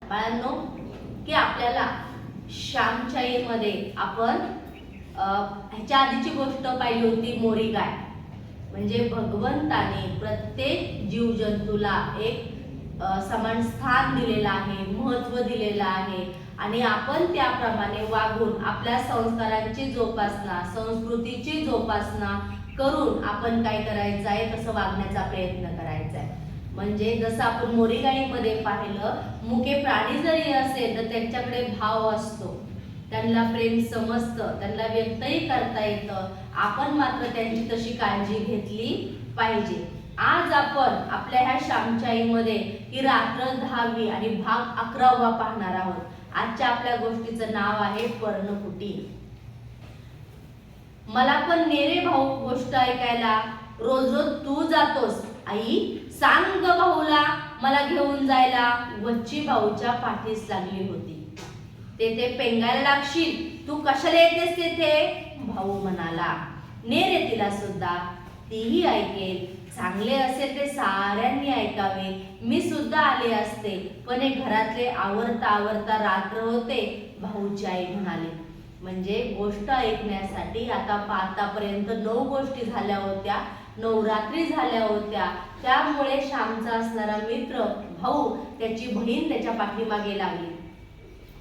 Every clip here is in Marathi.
बाळांनो की आपल्याला श्यामच्याईमध्ये आपण ह्याच्या आधीची गोष्ट पाहिली होती मोरी गाय. म्हणजे भगवंताने प्रत्येक जीवजंतूला एक समान स्थान दिलेलं आहे, महत्त्व दिलेलं आहे आणि आपण त्याप्रमाणे वागून आपल्या संस्कारांची जोपासना, संस्कृतीची जोपासना करून आपण काय करायचं आहे, तसं वागण्याचा प्रयत्न करायचा आहे. म्हणजे जसं आपण मोरीगाईमध्ये पाहिलं, मुके प्राणी जरी असेल तर त्यांच्याकडे भाव असतो, त्यांना प्रेम समजतं, त्यांना व्यक्तही करता येतं. आपण मात्र त्यांची तशी काळजी घेतली पाहिजे. आज आपण आपल्या ह्या श्यामच्याईमध्ये ही रात्र 10वी आणि भाग 11वा पाहणार आहोत. आजच्या आपल्या गोष्टीचं नाव आहे पर्णकुटी. मला पण नेरे भाऊ गोष्ट ऐकायला, रोज रोज तू जातोस, आई सांग ग भाऊला मला घेऊन जायला. वच्ची भाऊच्या पाठीस लागली होती. तेथे पेंगायला लागशील, तू कशाला येतेस तेथे? भाऊ म्हणाला, ने रे तिला सुद्धा, तीही ऐकेल. चांगले असेल ते साऱ्यांनी ऐकावे. मी सुद्धा आले असते, पण हे घरातले आवरता आवरता रात्र होते. भाऊची आई म्हणाली. म्हणजे गोष्ट ऐकण्यासाठी आतापर्यंत 9 गोष्टी झाल्या होत्या, 9 रात्री झाल्या होत्या. त्यामुळे श्यामचा असणारा मित्र भाऊ, त्याची बहीण त्याच्या पाठीमागे लागली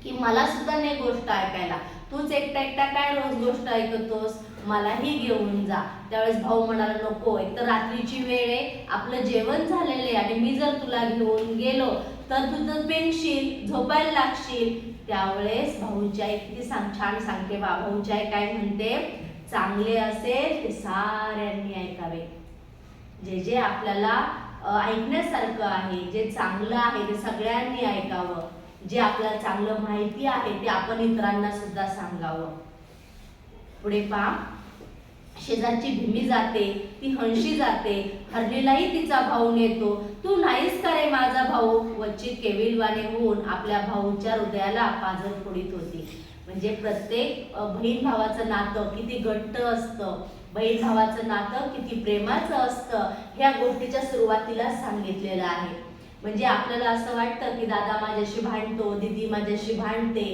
की मला सुद्धा नाही गोष्ट ऐकायला, तूच एकटा एकटा काय रोज गोष्ट ऐकतोस, मलाही घेऊन जा. त्यावेळेस भाऊ म्हणाला, नको, एक तर रात्रीची वेळ आहे, आपलं जेवण झालेले आणि मी जर तुला घेऊन गेलो तर तू तर पेंगशील, झोपायला लागशील. त्यावेळेस भाऊची आई किती छान सांगते बा. भाऊची आई काय म्हणते, चांगले असेल ते साऱ्यांनी ऐकावे. जे जे आपल्याला ऐकण्यासारखं आहे, जे चांगलं आहे ते सगळ्यांनी ऐकावं. जे आपल्याला चांगलं माहिती आहे ते आपण इतरांना सुद्धा सांगावं. पुढे पहा, शेजारची भीमी जाते, ती हंशी जाते, हरलीलाही तिचा भाऊ नेतो. तू नाहीस का रे माझा भाऊ? वच्ची केविलवाणे होऊन आपल्या भाऊच्या हृदयाला पाझर फोडीत होती. म्हणजे प्रत्येक बहीण भावाचं नातं किती घट्ट असतं, बहीण भावाचं नातं किती प्रेमाचं असतं, ह्या गोष्टीच्या सुरुवातीला सांगितलेलं आहे. म्हणजे आपल्याला असं वाटतं की दादा माझ्याशी भांडतो, दीदी माझ्याशी भांडते,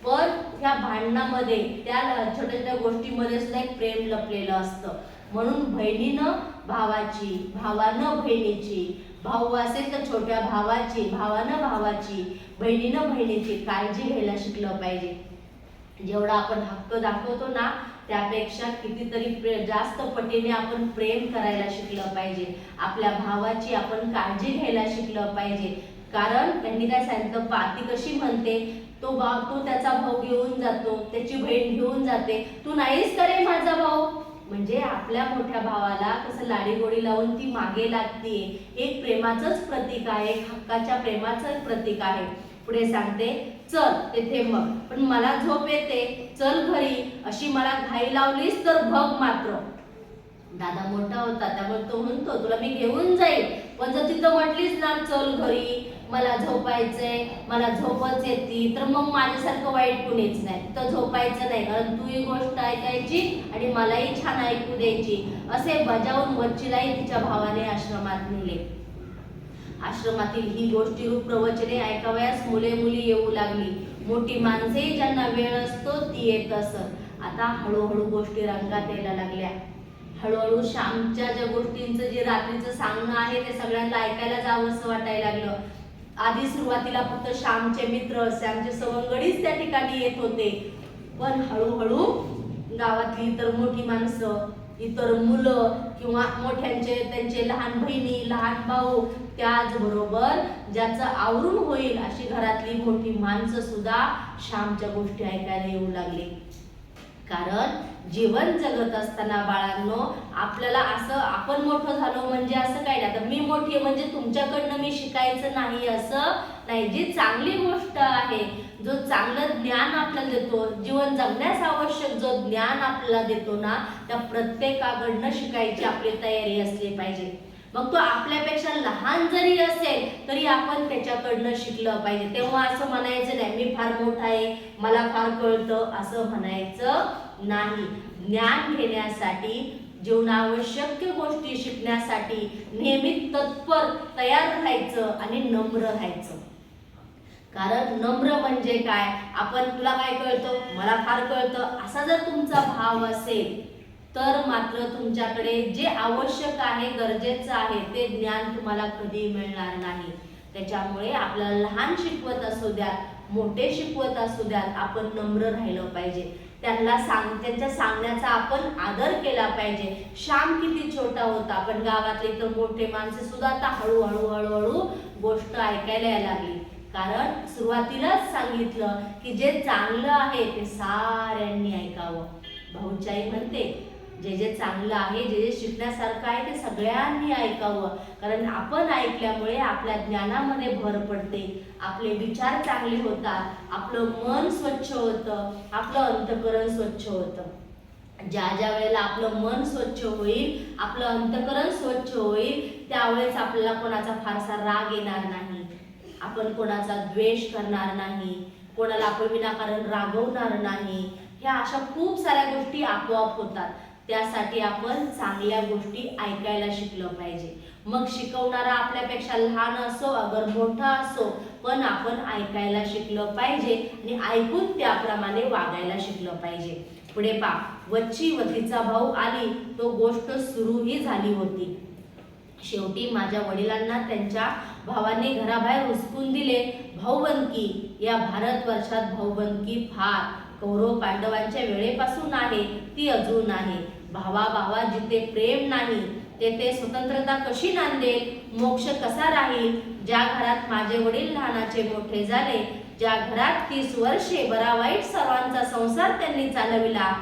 पण ह्या भांडणामध्ये त्या छोट्या छोट्या गोष्टीमध्ये सुद्धा एक प्रेम लपलेलं असतं. म्हणून बहिणीनं भावाची, भावानं बहिणीची, भाऊ असेल तर छोट्या भावाची, भावानं भावाची, बहिणीनं बहिणीची काळजी घ्यायला शिकलं पाहिजे. जेवढा आपण हक्क दाखवतो ना, त्यापेक्षा कितीतरी जास्त पटीने आपण प्रेम करायला शिकलं पाहिजे. आपल्या भावाची आपण काळजी घ्यायला शिकलं पाहिजे. कारण त्यांनी काय सांगितलं, पाती कशी म्हणते, तो त्याचा भाऊ घेऊन जातो, त्याची बहीण घेऊन जाते, तू नाहीस करे माझा भाऊ. म्हणजे आपल्या मोठ्या भावाला कसं लाडीगोडी लावून ती मागे लागते, एक प्रेमाचंच प्रतीक आहे, हक्काच्या प्रेमाचं प्रतीक आहे. पुढे सांगते, चल तेथे मग, पण मला झोप येते, चल घरी, अशी मला घाई लावलीस तर बघ मात्र. दादा मोठा होता त्यामुळे तो म्हणतो, तुला मी घेऊन जाईल, पण जर तिथं म्हटलीस ना चल घरी, मला झोपायचंय, मला झोपच येते, तर मग माझ्यासारखं वाईट कुणीच नाही. तर झोपायचं नाही, कारण तू ही गोष्ट ऐकायची आणि मलाही छान ऐकू द्यायची. असे बजावून वच्चीलाही तिच्या भावाने आश्रमात नेले. आश्रमातील ही गोष्टीरूप प्रवचने ऐकावयास मुले मुली येऊ लागली. मोठी माणसेही ज्यांना वेळ असतो ती येत असत. आता हळूहळू गोष्टी रंगात यायला लागल्या. हळूहळू श्यामच्या ज्या गोष्टींचं जे रात्रीचं सांगणं आहे ते सगळ्यांना ऐकायला जावं असं वाटायला लागलं. आधी सुरुवातीला फक्त श्यामचे मित्र, श्यामचे सवंगडीच त्या ठिकाणी येत होते, पण हळूहळू गावातली इतर मोठी माणसं, इतर मुलं किंवा मोठ्यांचे त्यांचे लहान बहिणी, लहान भाऊ, त्याचबरोबर ज्याचं आवरून होईल अशी घरातली मोठी माणसं सुद्धा श्यामच्या गोष्टी ऐकायला येऊ लागली. कारण जीवन जगत असताना बाळांनो, आपल्याला असं आपण मोठं झालो म्हणजे असं काय नाही, आता मी मोठी आहे म्हणजे तुमच्याकडनं मी शिकायचं नाही असं नाही. जी चांगली गोष्ट आहे, जो चांगलं ज्ञान आपल्याला देतो, जीवन जगण्यास आवश्यक जो ज्ञान आपल्याला देतो ना, त्या प्रत्येकाकडनं शिकायची आपली तयारी असली पाहिजे. मग तो आपल्यापेक्षा लहान जरी असेल तरी आपण त्याच्याकडनं शिकलं पाहिजे. तेव्हा असं म्हणायचं नाही मी फार मोठा आहे, मला फार कळतं, असं म्हणायचं नाही. ज्ञान घेण्यासाठी, जीवनावश्यक गोष्टी शिकण्यासाठी नेहमी तत्पर, तयार राहायचं आणि नम्र राहायचं. कारण नम्र म्हणजे काय, आपण तुला काय कळतं मला फार कळतं असा जर तुमचा भाव असेल तर मात्र तुमच्याकडे जे आवश्यक आहे गरजेचं आहे ते ज्ञान तुम्हाला कधी मिळणार नाही. त्याच्यामुळे आपल्याला लहान शिकवत असू द्यात मोठे शिकवत असू द्यात आपण नम्र राहिलं पाहिजे. त्यांच्या सांगण्याचा आपण आदर केला पाहिजे. श्याम किती छोटा होता पण गावातले तर मोठे माणसे सुद्धा आता हळूहळू हळूहळू गोष्ट ऐकायला यायला लागली. कारण सुरुवातीलाच सांगितलं की जे चांगलं आहे ते साऱ्यांनी ऐकावं. भाऊचाई म्हणते जे जे चांगलं आहे जे जे शिकण्यासारखं आहे ते सगळ्यांनी ऐकावं. कारण आपण ऐकल्यामुळे आपल्या ज्ञानामध्ये भर पडते, आपले विचार चांगले होतात, आपलं मन स्वच्छ होतं, आपलं अंतःकरण स्वच्छ होतं. ज्या ज्या वेळेला आपलं मन स्वच्छ होईल आपलं अंतःकरण स्वच्छ होईल त्यावेळेस आपल्याला कोणाचा फारसा राग येणार नाही, आपण कोणाचा द्वेष करणार नाही, कोणाला आपण विनाकारण रागवणार नाही. ह्या अशा खूप साऱ्या गोष्टी आपोआप होतात. त्यासाठी आपण चांगल्या गोष्टी ऐकायला शिकलं पाहिजे. मग शिकवणारा आपल्यापेक्षा लहान असो अगर मोठा असो पण आपण ऐकायला शिकलं पाहिजे आणि ऐकून त्याप्रमाणे वागायला शिकलं पाहिजे. पुढे पा वच्ची व तिचा भाऊ आली तो गोष्ट सुरूही झाली होती. शेवटी माझ्या वडिलांना त्यांच्या भावाने घराबाहेर हुसकून दिले. भाऊबंदकी या भारतवर्षात भाऊबंदकी फार कौरव पांडवांच्या वेळेपासून आहे ती अजून आहे. भावा भावा जिथे प्रेम नाही तेथे स्वतंत्रता कशी नांदेल, मोक्ष कसा राहील. ज्या घरात माझे वडील लहानाचे मोठे झाले, ज्या घरात 30 वर्षे बरा वाईट सर्वांचा संसार त्यांनी चालविला,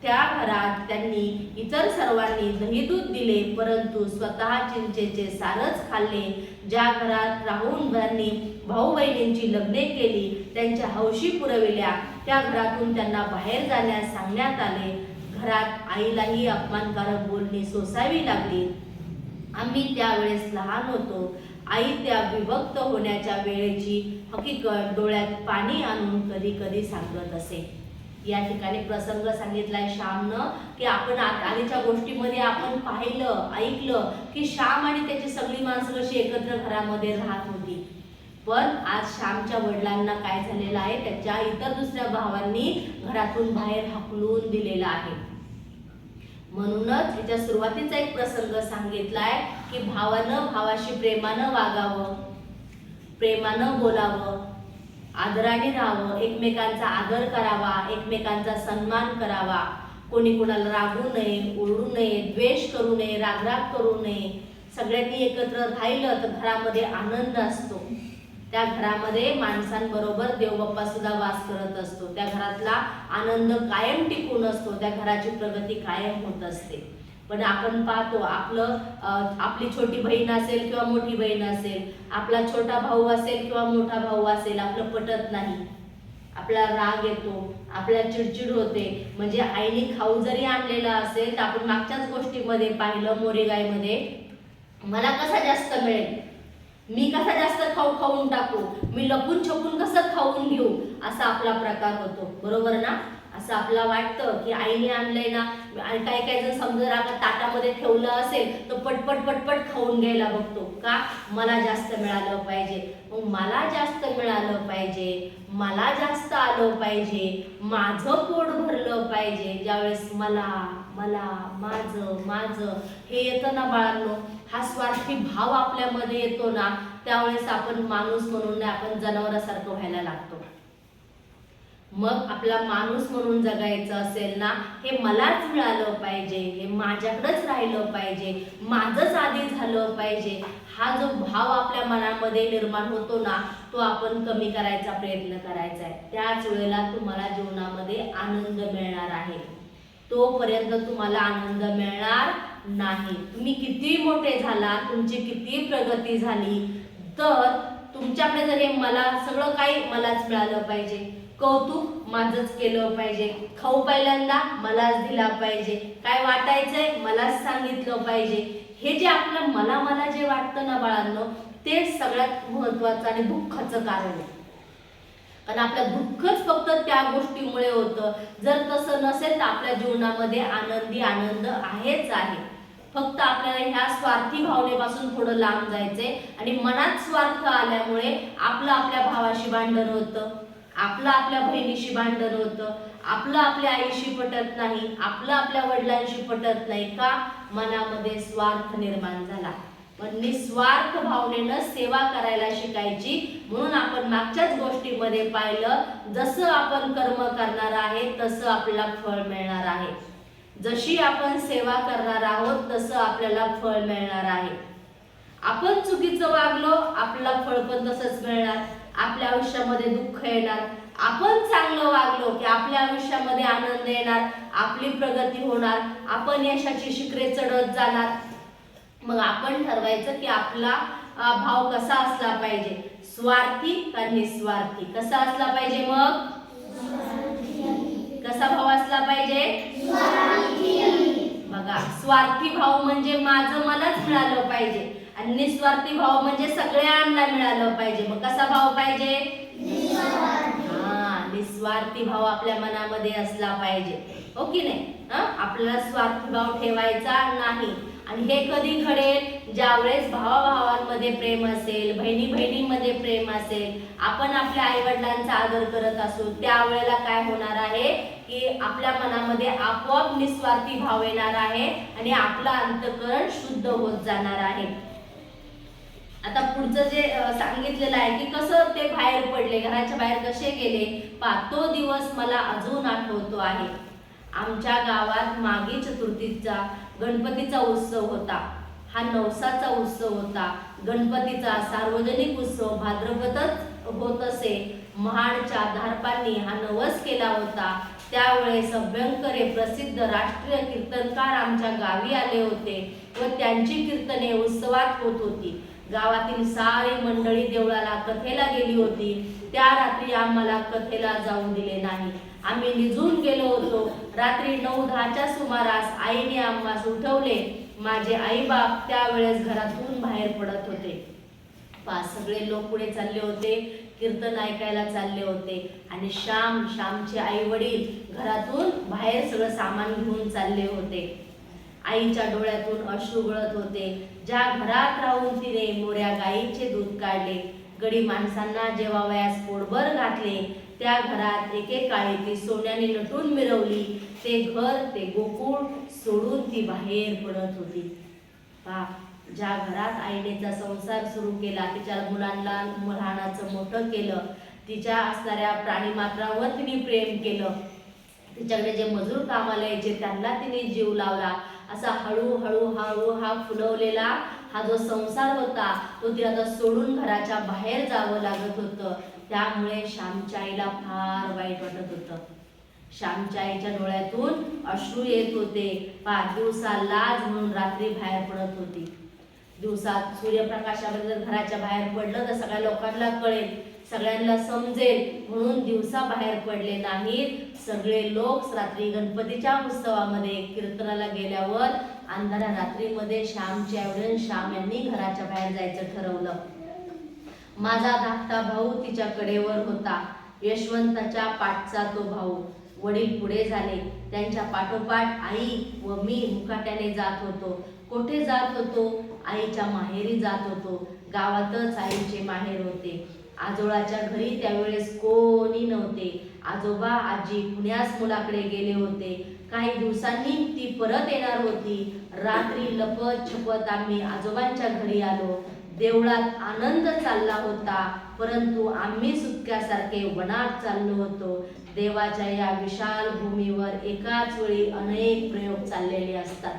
त्या घरात त्यांनी इतर सर्वांनी दही दूध दिले परंतु स्वतः चिंचेचे सारच खाल्ले. ज्या घरात राहून त्यांनी भाऊ बहिणींची लग्ने केली, त्यांच्या हौशी पुरविल्या, त्या घरातून त्यांना बाहेर जाण्यास सांगण्यात आले. घरात आईलाही अपमानकारक बोलणी सोसावी लागली. आम्ही त्यावेळेस लहान होतो. आई त्या विभक्त होण्याच्या वेळेची हकीकत डोळ्यात पाणी आणून कधी कधी सांगत असे. या ठिकाणी प्रसंग सांगितलाय श्यामनं की आपण आधीच्या गोष्टीमध्ये आपण पाहिलं ऐकलं की श्याम आणि त्याची सगळी माणसं कशी एकत्र घरामध्ये राहत होती. पण आज श्यामच्या वडिलांना काय झालेलं आहे, त्याच्या इतर दुसऱ्या भावांनी घरातून बाहेर हाकलून दिलेला आहे. म्हणूनच याच्या सुरुवातीचा एक प्रसंग सांगितलाय की भावानं भावाशी प्रेमानं वागावं, प्रेमानं बोलावं, आदराने राहावं, एकमेकांचा आदर करावा, एकमेकांचा सन्मान करावा, कोणी कोणाला रागवू नये, ओरडू नये, द्वेष करू नये, रागराग करू नये. सगळ्यांनी एकत्र राहिलं तर घरामध्ये आनंद असतो. त्या घरामध्ये माणसांबरोबर देवबाप्पा सुद्धा वास करत असतो. त्या घरातला आनंद कायम टिकून असतो, त्या घराची प्रगती कायम होत असते. पण आपण पाहतो आपली छोटी बहीण असेल किंवा मोठी बहीण असेल, आपला छोटा भाऊ असेल किंवा मोठा भाऊ असेल, आपलं पटत नाही, आपल्याला राग येतो, आपल्याला चिडचिड होते. म्हणजे आईने खाऊ जरी आणलेला असेल तर आपण मागच्याच गोष्टीमध्ये पाहिलं मोरेगाईमध्ये, मला कसा जास्त मिळेल, मी कसा जास्त खाऊन टाकू, मी लपून छपून कसं खाऊन घेऊ, असा आपला प्रकार होतो. बरोबर ना? असं आपल्याला वाटतं की आईने आणलंय ना. आणि काही जण समजा आपण ताटामध्ये ठेवलं असेल तर पटपट पटपट खाऊन घ्यायला बघतो का, मला जास्त मिळालं पाहिजे. मग मला जास्त मिळालं पाहिजे, मला जास्त आलं पाहिजे, माझं पोट भरलं पाहिजे. ज्यावेळेस मला मला माझं माझं हे येतं ना बाळांनो, हा स्वार्थी भाव आपल्यामध्ये येतो ना, त्यावेळेस आपण माणूस म्हणून नाही, आपण जनावरासारखं व्हायला लागतो. मग आपला माणूस म्हणून जगायचं असेल ना, हे मलाच मिळालं पाहिजे, हे माझ्याकडेच राहिलं पाहिजे, माझंच आधी झालं पाहिजे, हा जो भाव आपल्या मनामध्ये निर्माण होतो ना, तो आपण कमी करायचा प्रयत्न करायचा आहे. त्याच वेळेला तुम्हाला जीवनामध्ये आनंद मिळणार आहे. तोपर्यंत तुम्हाला आनंद मिळणार नाही. तुम्ही किती मोठे झाला, तुमची किती प्रगती झाली, तर तुमच्याकडे जर हे मला सगळं काही मलाच मिळालं पाहिजे, कौतुक माझंच केलं पाहिजे, खाऊ पहिल्यांदा मलाच दिला पाहिजे, काय वाटायचंय मलाच सांगितलं पाहिजे, हे जे आपलं मला मला जे वाटतं ना बाळांनो, ते सगळ्यात महत्त्वाचं आणि दुःखाचं कारण आहे. कारण आपलं दुःखच फक्त त्या गोष्टीमुळे होतं. जर तसं नसेल तर आपल्या जीवनामध्ये आनंदी आनंद आहेच आहे. फक्त आपल्याला ह्या स्वार्थी भावनेपासून थोडं लांब जायचंय आणि मनात स्वार्थ आल्यामुळे आपलं आपल्या भावाशी भांडण होतं, आपलं आपल्या बहिणीशी भांडण होतं, आपलं आपल्या आईशी पटत नाही, आपलं आपल्या वडिलांशी पटत नाही. का? मनामध्ये स्वार्थ निर्माण झाला. पण निस्वार्थ भावनेनं सेवा करायला शिकायची. म्हणून आपण मागच्याच गोष्टीमध्ये पाहिलं, जसं आपण कर्म करणार आहे तसं आपल्याला फळ मिळणार आहे. जशी आपण सेवा करणार आहोत तसं आपल्याला फळ मिळणार आहे. आपण चुकीचं वागलो, आपल्याला फळ पण तसंच मिळणार. आपल्या आयुष्यामध्ये दुःख येणार. आपण चांगलं वागलो की आपल्या आयुष्यामध्ये आनंद येणार, आपली प्रगती होणार, आपण यशाची शिखरे चढत जाणार. मग आपण ठरवायचं की आपला भाव कसा असला पाहिजे, स्वार्थी का निस्वार्थी कसा असला पाहिजे. मग कसा भाव असला पाहिजे? बघा, स्वार्थी भाव म्हणजे माझं मलाच मिळालं पाहिजे आणि निस्वार्थी भाव म्हणजे सगळ्यांना मिळालं पाहिजे. मग कसा भाव पाहिजे? निस्वार्थी भाव आपल्या मनामध्ये असला पाहिजे, हो की नाही? आपल्याला स्वार्थी भाव ठेवायचा नाही. आणि हे कधी घडेल? ज्यावेळेस भावाभावांमध्ये प्रेम असेल, बहिणी बहिणींमध्ये प्रेम असेल, आपण आपल्या आई वडिलांचा आदर करत असू, त्यावेळेला काय होणार आहे की आपल्या मनामध्ये आपोआप निस्वार्थी भाव येणार आहे आणि आपलं अंतःकरण शुद्ध होत जाणार आहे. आता पुढचं जे सांगितलेलं आहे की कसं ते बाहेर पडले, घराच्या बाहेर कसे गेले. तो दिवस मला अजून आठवतो आहे. आमच्या गावात मागे चतुर्थीचा गणपतीचा उत्सव होता. हा नवसाचा उत्सव होता. गणपतीचा सार्वजनिक उत्सव भाद्रपदच होत असे. महाडच्या धारपांनी हा नवस केला होता. त्यावेळेस अभ्यंकरे प्रसिद्ध राष्ट्रीय कीर्तनकार आमच्या गावी आले होते व त्यांची कीर्तने उत्सवात होत होती. गावातील सारी मंडळी देवळाला कथेला गेली होती. त्या रात्री आम्हाला कथेला जाऊ दिले नाही. आम्ही निघून गेलो होतो. रात्री 9-10च्या सुमारास आईने आम्हास उठवले. माझे आई बाप त्यावेळेस घरातून बाहेर पडत होते. सगळे लोक पुढे चालले होते, कीर्तन ऐकायला चालले होते आणि श्यामचे आई वडील घरातून बाहेर सगळं सामान घेऊन चालले होते. आईच्या डोळ्यातून अश्रू गळत होते. ज्या घरात राहून तिने मोऱ्या गाईचे दूध काढले, गडी माणसांना जेवावयास पोटभर घातले, त्या घरात एकेकाळी ती सोन्याने नटून मिरवली. ते घर, ते गोकुळ सोडून ती बाहेर पडत होती. ज्या घरात आईनेचा संसार सुरू केला, तिच्या मुलांना लहानाचं मोठं केलं, तिच्या असणाऱ्या प्राणीमात्रांवर तिने प्रेम केलं, तिच्याकडे जे मजूर कामाला यायचे त्यांना तिने जीव लावला. असा हळूहळू हा फुलवलेला हा जो संसार होता तो तिला आता सोडून घराच्या बाहेर जावं लागत होतं. त्यामुळे श्यामच्या आईला फार वाईट वाटत होतं. श्यामच्या आईच्या डोळ्यातून अश्रू येत होते. दिवसा लाज म्हणून रात्री बाहेर पडत होती. दिवसात सूर्यप्रकाशामध्ये जर घराच्या बाहेर पडलं तर सगळ्या लोकांना कळेल, सगळ्यांना समजेल म्हणून दिवसा बाहेर पडले नाहीत. सगळे लोक रात्री गणपतीच्या उत्सवामध्ये कीर्तनाला गेल्यावर अंधाऱ्या रात्रीमध्ये श्यामची आई श्याम यांनी घराच्या बाहेर जायचं ठरवलं. माझा धाकटा भाऊ तिच्या कडेवर होता. यशवंताच्या पाठचा तो भाऊ. वडील पुढे झाले. त्यांच्या पाठोपाठ आई व मी मुकाट्याने जात होतो. कोठे जात होतो? आईच्या माहेरी जात होतो. गावातच आईचे माहेर होते. आजोळाच्या घरी त्यावेळेस कोणी नव्हते. आजोबा आजी पुण्यास मुलाकडे गेले होते. काही दिवसांनी ती परत येणार होती. रात्री लपत छपत आम्ही आजोबांच्या घरी आलो. देवळात आनंद चालला होता, परंतु आम्ही सुटक्यासारखे वनात चाललो होतो. देवाच्या या विशाल भूमीवर एकाच वेळी अनेक प्रयोग चाललेले असतात.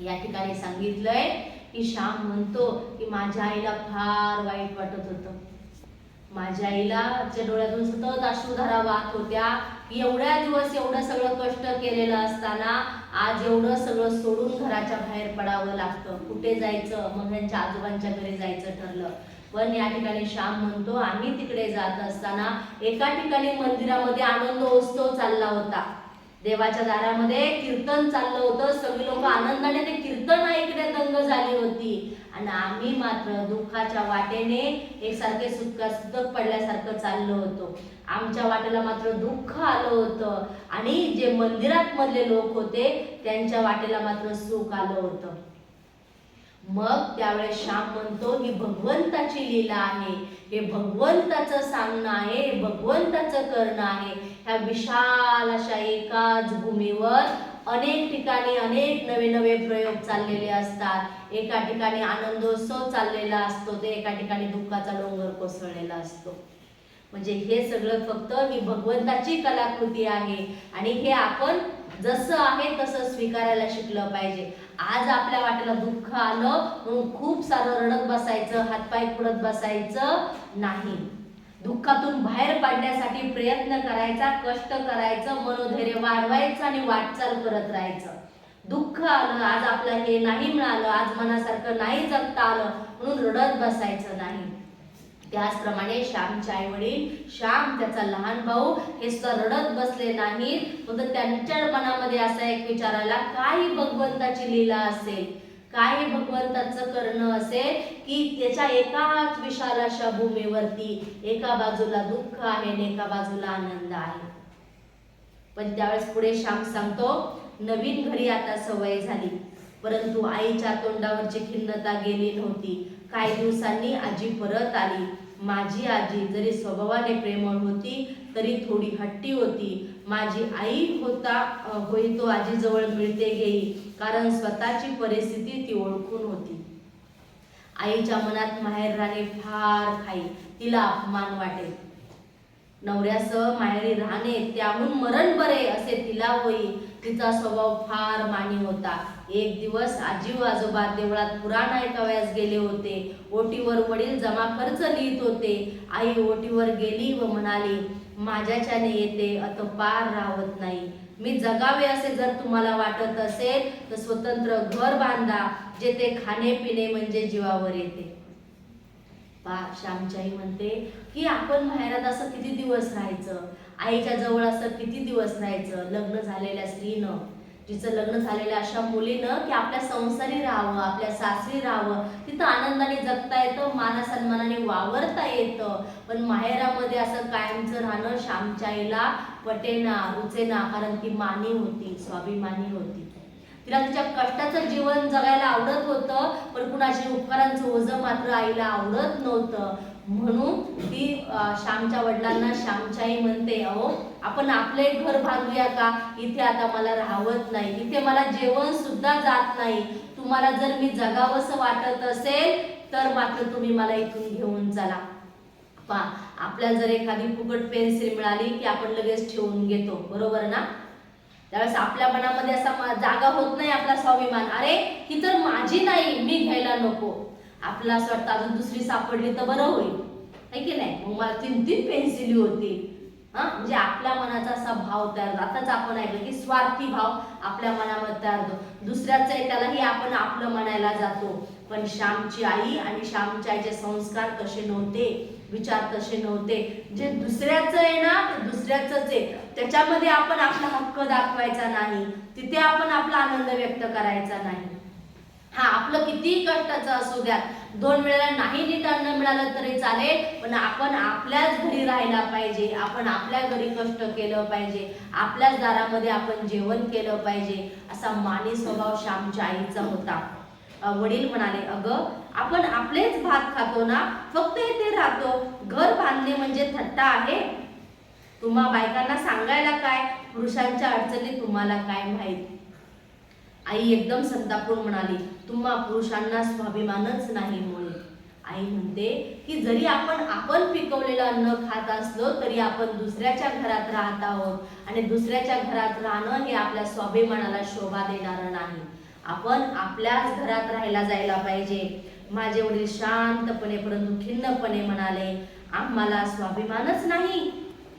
या ठिकाणी सांगितलंय की श्याम म्हणतो की माझ्या आईला फार वाईट वाटत होतं. माझ्या आईला डोळ्यातून सतत अश्रुधारा वाहत होत्या की एवढ्या दिवस एवढं सगळं कष्ट केलेलं असताना आज एवढं सगळं सोडून घराच्या बाहेर पडावं लागतं. कुठे जायचं? मग त्यांच्या आजोबांच्या घरी जायचं ठरलं. पण या ठिकाणी श्याम म्हणतो आम्ही तिकडे जात असताना एका ठिकाणी मंदिरामध्ये आनंद उत्सव चालला होता. देवाच्या दारामध्ये कीर्तन चाललं होतं, सगळी लोक आनंदाने ते कीर्तन ऐकण्यात दंग झाली होती आणि आम्ही मात्र दुःखाच्या वाटेने एकसारखे सुटक पडल्यासारखं चाललो होतो. आमच्या वाटेला मात्र दुःख आलं होतं आणि जे मंदिरात मधले लोक होते त्यांच्या वाटेला मात्र सुख आलं होतं. मग त्यावेळेस श्याम म्हणतो ही भगवंताची लीला आहे, हे भगवंताचं सांगणं आहे, हे भगवंताचं करणं आहे. ह्या विशाल अशा एकाच भूमीवर अनेक ठिकाणी अनेक नवे नवे प्रयोग चाललेले असतात. एका ठिकाणी आनंदोत्सव चाललेला असतो, ते एका ठिकाणी दुःखाचा डोंगर कोसळलेला असतो. म्हणजे हे सगळं फक्त ही भगवंताची कलाकृती आहे आणि हे आपण जसं आहे तसं स्वीकारायला शिकलं पाहिजे. आज आपल्या वाटेला दुःख आलं म्हणून खूप सारं रडत बसायचं, हातपाय पुढत बसायचं नाही. दुःखातून बाहेर पडण्यासाठी प्रयत्न करायचा, कष्ट करायचं, मनोधैर्य वाढवायचं आणि वाटचाल करत राहायचं. दुःख आलं, आज आपलं हे नाही मिळालं, आज मनासारखं नाही जगता आलं म्हणून रडत बसायचं नाही. त्याचप्रमाणे श्यामचे आई वडील, श्याम त्याचा लहान भाऊ हे सुद्धा रडत बसले नाहीत. तर त्यांच्या मनामध्ये असा एक विचार आला, काय भगवंताची लीला असेल, काय भगवंताचं करणं असेल की त्याच्या एकाच विशाल अशा भूमीवरती एका बाजूला दुःख आहे आणि एका बाजूला आनंद आहे. पण त्यावेळेस पुढे श्याम सांगतो, नवीन घरी आता सवय झाली, परंतु आईच्या तोंडावरची खिन्नता गेली नव्हती. काही दिवसांनी आजी परत आली. माझी आजी जरी स्वभावाने प्रेमळ होती तरी थोडी हट्टी होती. माझी आई होई तो आजीजवळ मिळते घेई, कारण स्वतःची परिस्थिती ती ओळखून होती. आईच्या मनात माहेर राहणे फार खाई, तिला अपमान वाटे. नवऱ्यासह माहेरी राहणे त्याहून मरण बरे असे तिला होई. तिचा स्वभाव फार मानी होता. एक दिवस आजी व आजोबा देवळात पुराण ऐकावयास गेले होते. ओटीवर वडील जमा खर्च लिहित होते. आई ओटीवर गेली व म्हणाली, माझ्याच्याने येते अत पार राहत नाही. मी जगावे असे जर तुम्हाला वाटत असेल तर स्वतंत्र घर बांधा, जे ते खाणे पिणे म्हणजे जीवावर येते. श्यामची आई म्हणते की आपण माहेरात असं किती दिवस राहायचं, आईच्या जवळ असं किती दिवस राहायचं. लग्न झालेल्या स्त्रीनं, जिचं लग्न झालेल्या अशा मुलीनं की आपल्या संसारी राहावं, आपल्या सासरी राहावं, तिथं आनंदाने जगता येतं, मानासन्मानाने वावरता येतं. पण माहेरामध्ये असं कायमचं राहणं श्यामच्या आईला पटेना, रुचेना, कारण ती मानी होती, स्वाभिमानी होती. तिला तिच्या कष्टाचं जीवन जगायला आवडत होतं, पण कुणाच्या उपकारांचं ओझं मात्र आईला आवडत नव्हतं. म्हणून ती श्यामच्या वडिलांना श्यामची आई म्हणते, अहो आपण आपले घर बांधूया का, इथे आता मला राहवत नाही, इथे मला जेवण सुद्धा जात नाही. तुम्हाला जर मी जगावंसं वाटत असेल तर मात्र तुम्ही मला इथून घेऊन चला. आपल्याला जर एखादी फुकट पेन्सिल मिळाली की आपण लगेच ठेवून घेतो, बरोबर ना. त्यावेळेस आपल्या मनामध्ये असा जागा होत नाही आपला स्वाभिमान, अरे ही तर माझी नाही, मी घ्यायला नको. आपल्याला असं वाटतं अजून दुसरी सापडली तर बरं होईल, आहे की नाही. मग मला 3-3 पेन्सिली होती. म्हणजे आपल्या मनाचा असा भाव तयार. आताच आपण ऐकलं की स्वार्थी भाव आपल्या मनामध्ये तयार होतो. दुसऱ्याचं आहे त्यालाही आपण आपलं म्हणायला जातो. पण श्यामची आई आणि श्यामच्या आईचे संस्कार तसे नव्हते, विचार तसे नव्हते. जे दुसऱ्याचं आहे ना ते दुसऱ्याचंच आहे, त्याच्यामध्ये आपण आपला हक्क दाखवायचा नाही, तिथे आपण आपला आनंद व्यक्त करायचा नाही. आपलं किती कष्टाचं असू द्या, 2 वेळेला नाही नीट अन्न मिळालं तरी चालेल, पण आपण आपल्याच घरी राहायला पाहिजे, आपण आपल्या घरी कष्ट केलं पाहिजे, आपल्याच दारामध्ये आपण जेवण केलं पाहिजे, असा मानी स्वभाव श्यामच्या आईचा होता. वडील म्हणाले, अगं आपण आपलेच भात खातो ना, फक्त इथे राहतो, घर बांधणे म्हणजे थट्टा आहे. तुम्हा बायकांना सांगायला काय, पुरुषांच्या अडचणी तुम्हाला काय माहित. आई एकदम संतापून म्हणाली, तुम्हा पुरुषांना स्वाभिमानच नाही मुळे. आई म्हणते की जरी आपण पिकवलेलं अन्न खात असलो तरी आपण दुसऱ्याच्या घरात राहत आहोत आणि दुसऱ्याच्या घरात राहणं हे आपल्या स्वाभिमानाला शोभा देणारं नाही. आपण आपल्याच घरात राहायला जायला पाहिजे. माझे वडील शांतपणे परंतु खिन्नपणे म्हणाले, आम्हाला स्वाभिमानच नाही,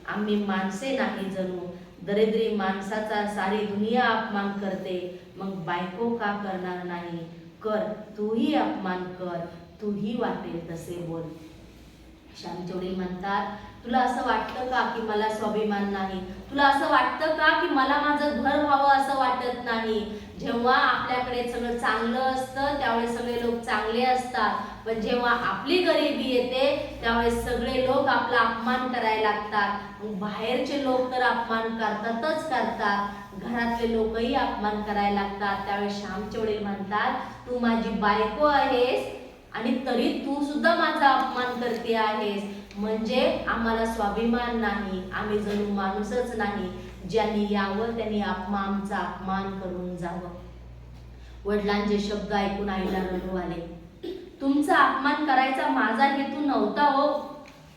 आम्ही माणसे नाही जणू. दरिद्री माणसाचा सारी दुनिया अपमान करते, मग बायको का करणार नाही. कर, तूही अपमान कर, तूही वाटेल तसे बोल. श्यामचे वडील म्हणतात, तुला असं वाटतं का की मला स्वाभिमान नाही? तुला असं वाटतं का की मला माझं घर व्हावं असं वाटत नाही? जेव्हा आपल्याकडे सगळं चांगलं असतं त्यावेळेस सगळे लोक चांगले असतात, पण जेव्हा आपली गरिबी येते त्यावेळेस सगळे लोक आपला अपमान करायला लागतात. बाहेरचे लोक तर अपमान करतात, घरातले लोकही अपमान करायला लागतात. त्यावेळेस श्यामचे वडील म्हणतात, तू माझी बायको आहेस आणि तरी तू सुद्धा माझा अपमान करते आहेस, म्हणजे आम्हाला स्वाभिमान नाही, आम्ही जणू माणूसच नाही. ज्यांनी यावं त्यांनी आमचा अपमान करून जावं. वडिलांचे शब्द ऐकून आईला रडू आले. तुमचा अपमान करायचा माझा हेतू नव्हता हो,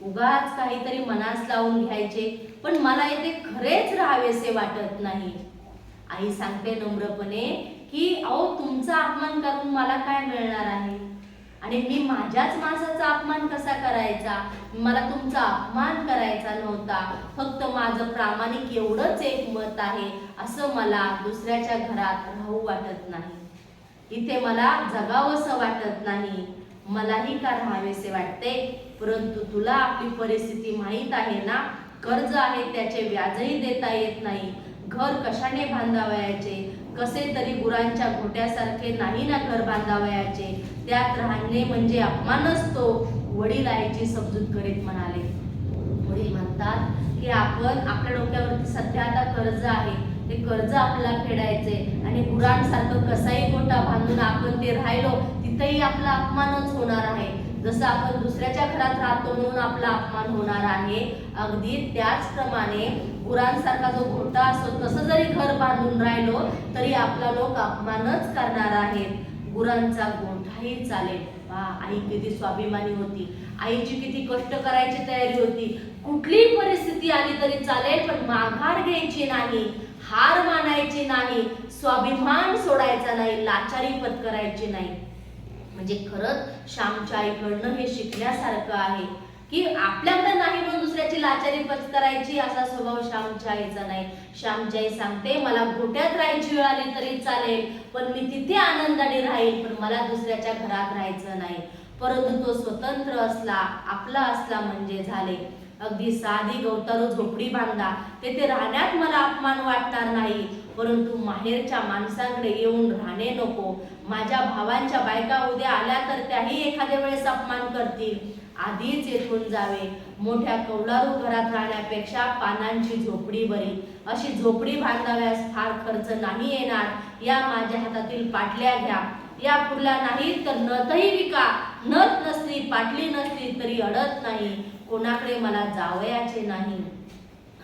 उगाच काहीतरी मनास लावून घ्यायचे, पण मला येथे खरेच राहावेसे वाटत नाही. आई सांगते नम्रपणे की अहो, तुमचा अपमान करून मला काय मिळणार आहे, आणि मी माझ्याच माणसाचा अपमान कसा करायचा? मला तुमचा अपमान करायचा नव्हता, फक्त माझं प्रामाणिक एवढंच एक मत आहे, असं मला दुसऱ्याच्या घरात राहू वाटत नाही, इथे मला जगावंसं वाटत नाही, मलाही का राहावेसे वाटते. परंतु तुला आपली परिस्थिती माहीत आहे ना, कर्ज आहे त्याचे व्याजही देता येत नाही, घर कशाने बांधावयाचे, कसे तरी गुरांच्या घोट्यासारखे नाही ना घर बांधावयाचे, त्यात राहणे म्हणजे अपमान असतो. वडील आईची समजूत करीत म्हणाले. वडील म्हणतात की आपण आपल्या डोक्यावरती सध्या आता कर्ज आहे, ते कर्ज आपल्याला फेडायचे, आणि गुरांसारखं कसाही गोटा बांधून आपण ते राहिलो तिथेही आपला अपमानच होणार आहे. जसं आपण दुसऱ्याच्या घरात राहतो म्हणून आपला अपमान होणार आहे, अगदी त्याचप्रमाणे गुरांसारखा जो घोटा असतो तसं जरी घर बांधून राहिलो तरी आपला लोक अपमानच करणार आहेत. गुरांचा गोठाही चालेल. आई किती स्वाभिमानी होती, आईची किती कष्ट करायची तयारी होती. कुठलीही परिस्थिती आली तरी चालेल, पण माघार घ्यायची नाही, हार मानायची नाही, स्वाभिमान सोडायचा नाही, लाचारी पत्करायची नाही. म्हणजे खरंच श्यामच्या आईकडनं हे शिकण्यासारखं आहे की आपल्याकडे नाही म्हणून दुसऱ्याची लाचारी पत्करायची असा स्वभाव श्यामच्या आईचा नाही. श्यामची आई सांगते, मला गोट्यात राहायची वेळ आली तरी चालेल, पण मी तिथे आनंदाने राहील, पण मला दुसऱ्याच्या घरात राहायचं नाही. परंतु तो स्वतंत्र असला, आपला असला म्हणजे झाले. अगदी साधी गवतारू झोपडी बांधा, तेथे राहण्यात मला अपमान वाटणार नाही, परंतु माहेरच्या माणसांकडे येऊन राहणे नको. माझ्या भावांच्या बायका उद्या आल्या तर त्याही एखाद्या वेळेस अपमान करतील, आधीच येथून जावे. मोठ्या कौलारू घरात राहण्यापेक्षा पानांची झोपडी बरी. अशी झोपडी बांधाव्यास फार खर्च नाही येणार. या माझ्या हातातील पाटल्या घ्या, या पुरल्या नाहीत तर नथही विका. नथ नसली, पाटली नसली तरी अडत नाही, कोणाकडे मला जावयाचे नाही.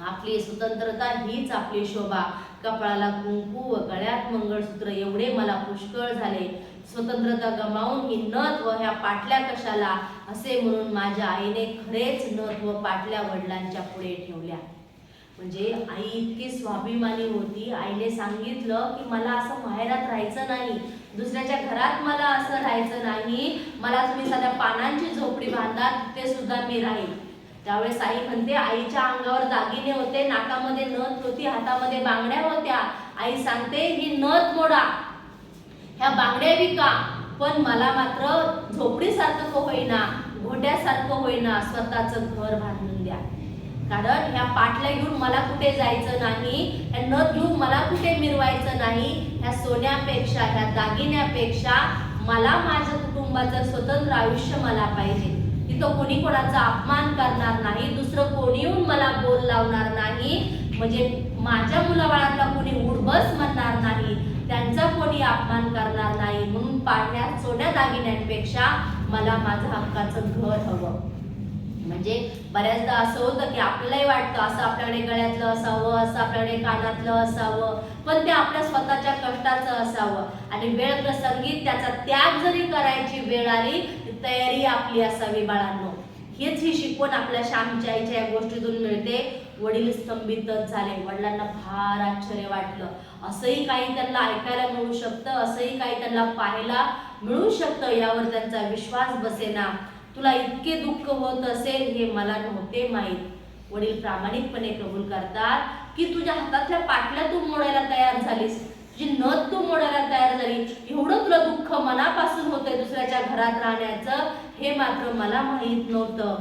आपली स्वतंत्रता हीच आपली शोभा. कपाळाला कुंकू व गळ्यात मंगळसूत्र एवढे मला पुष्कळ झाले. स्वतंत्रता गमावून ही नथ व ह्या पाटल्या कशाला, असे म्हणून माझ्या आईने खरेच नथ व पाटल्या वडिलांच्या पुढे ठेवल्या. म्हणजे आई इतकी स्वाभिमानी होती. आईने सांगितलं की मला असं माहेरात राहायचं नाही, दुसऱ्याच्या घरात मला असं राहायचं नाही, मला तुम्ही साध्या पानांची झोपडी बांधा, तिथे सुद्धा मी राहील. त्यावेळेस आई म्हणते, आईच्या अंगावर दागिने होते, नाकामध्ये नथ होती, हातामध्ये बांगड्या होत्या. आई सांगते, ही नथ मोडा, ह्या बांगड्या विका, पण मला मात्र झोपडीसारखं होईना, घोट्यासारखं होईना, स्वतःचं घर बांधून द्या. कारण ह्या पाटल्या घेऊन मला कुठे जायचं नाही, ह्या नथ घेऊन मला कुठे मिरवायचं नाही. ह्या सोन्यापेक्षा, ह्या दागिन्यापेक्षा मला माझ्या कुटुंबाचं स्वतंत्र आयुष्य मला पाहिजे. तिथं कोणी कोणाचा अपमान करणार नाही, दुसरं कोणी येऊन मला बोल लावणार नाही, म्हणजे माझ्या मुलाबाळांना कोणी उडबस म्हणणार नाही, त्यांचा कोणी अपमान करणार नाही. म्हणून पाटल्या सोन्या दागिन्यांपेक्षा मला माझं हक्काचं घर हवं. म्हणजे बऱ्याचदा असं होतं की आपल्यालाही वाटतं असं आपल्याकडे गळ्यातलं असावं, असं आपल्याकडे कानातलं असावं, पण ते आपल्या स्वतःच्या कष्टाचं असावं, आणि वेळ प्रसंगी त्याचा त्याग जरी करायची वेळ आली तयारी आपली असावी. बाळांनो, हेच ही शिकवण आपल्या श्यामच्या आईच्या या गोष्टीतून मिळते. वडील स्तंभितच झाले. वडिलांना फार आश्चर्य वाटलं. असंही काही त्यांना ऐकायला मिळू शकतं, असंही काही त्यांना पाहायला मिळू शकतं, यावर त्यांचा विश्वास बसेना. तुला इतके दुःख होत असेल हे मला नव्हते माहीत. वडील प्रामाणिकपणे कबूल करतात की तुझ्या हातातल्या पाटल्या तू मोडायला तयार झालीस, तुझी नथ तू मोडायला तयार झाली, एवढं तुला दुःख मनापासून होतंय दुसऱ्याच्या घरात राहण्याचं, हे मात्र मला माहीत नव्हतं.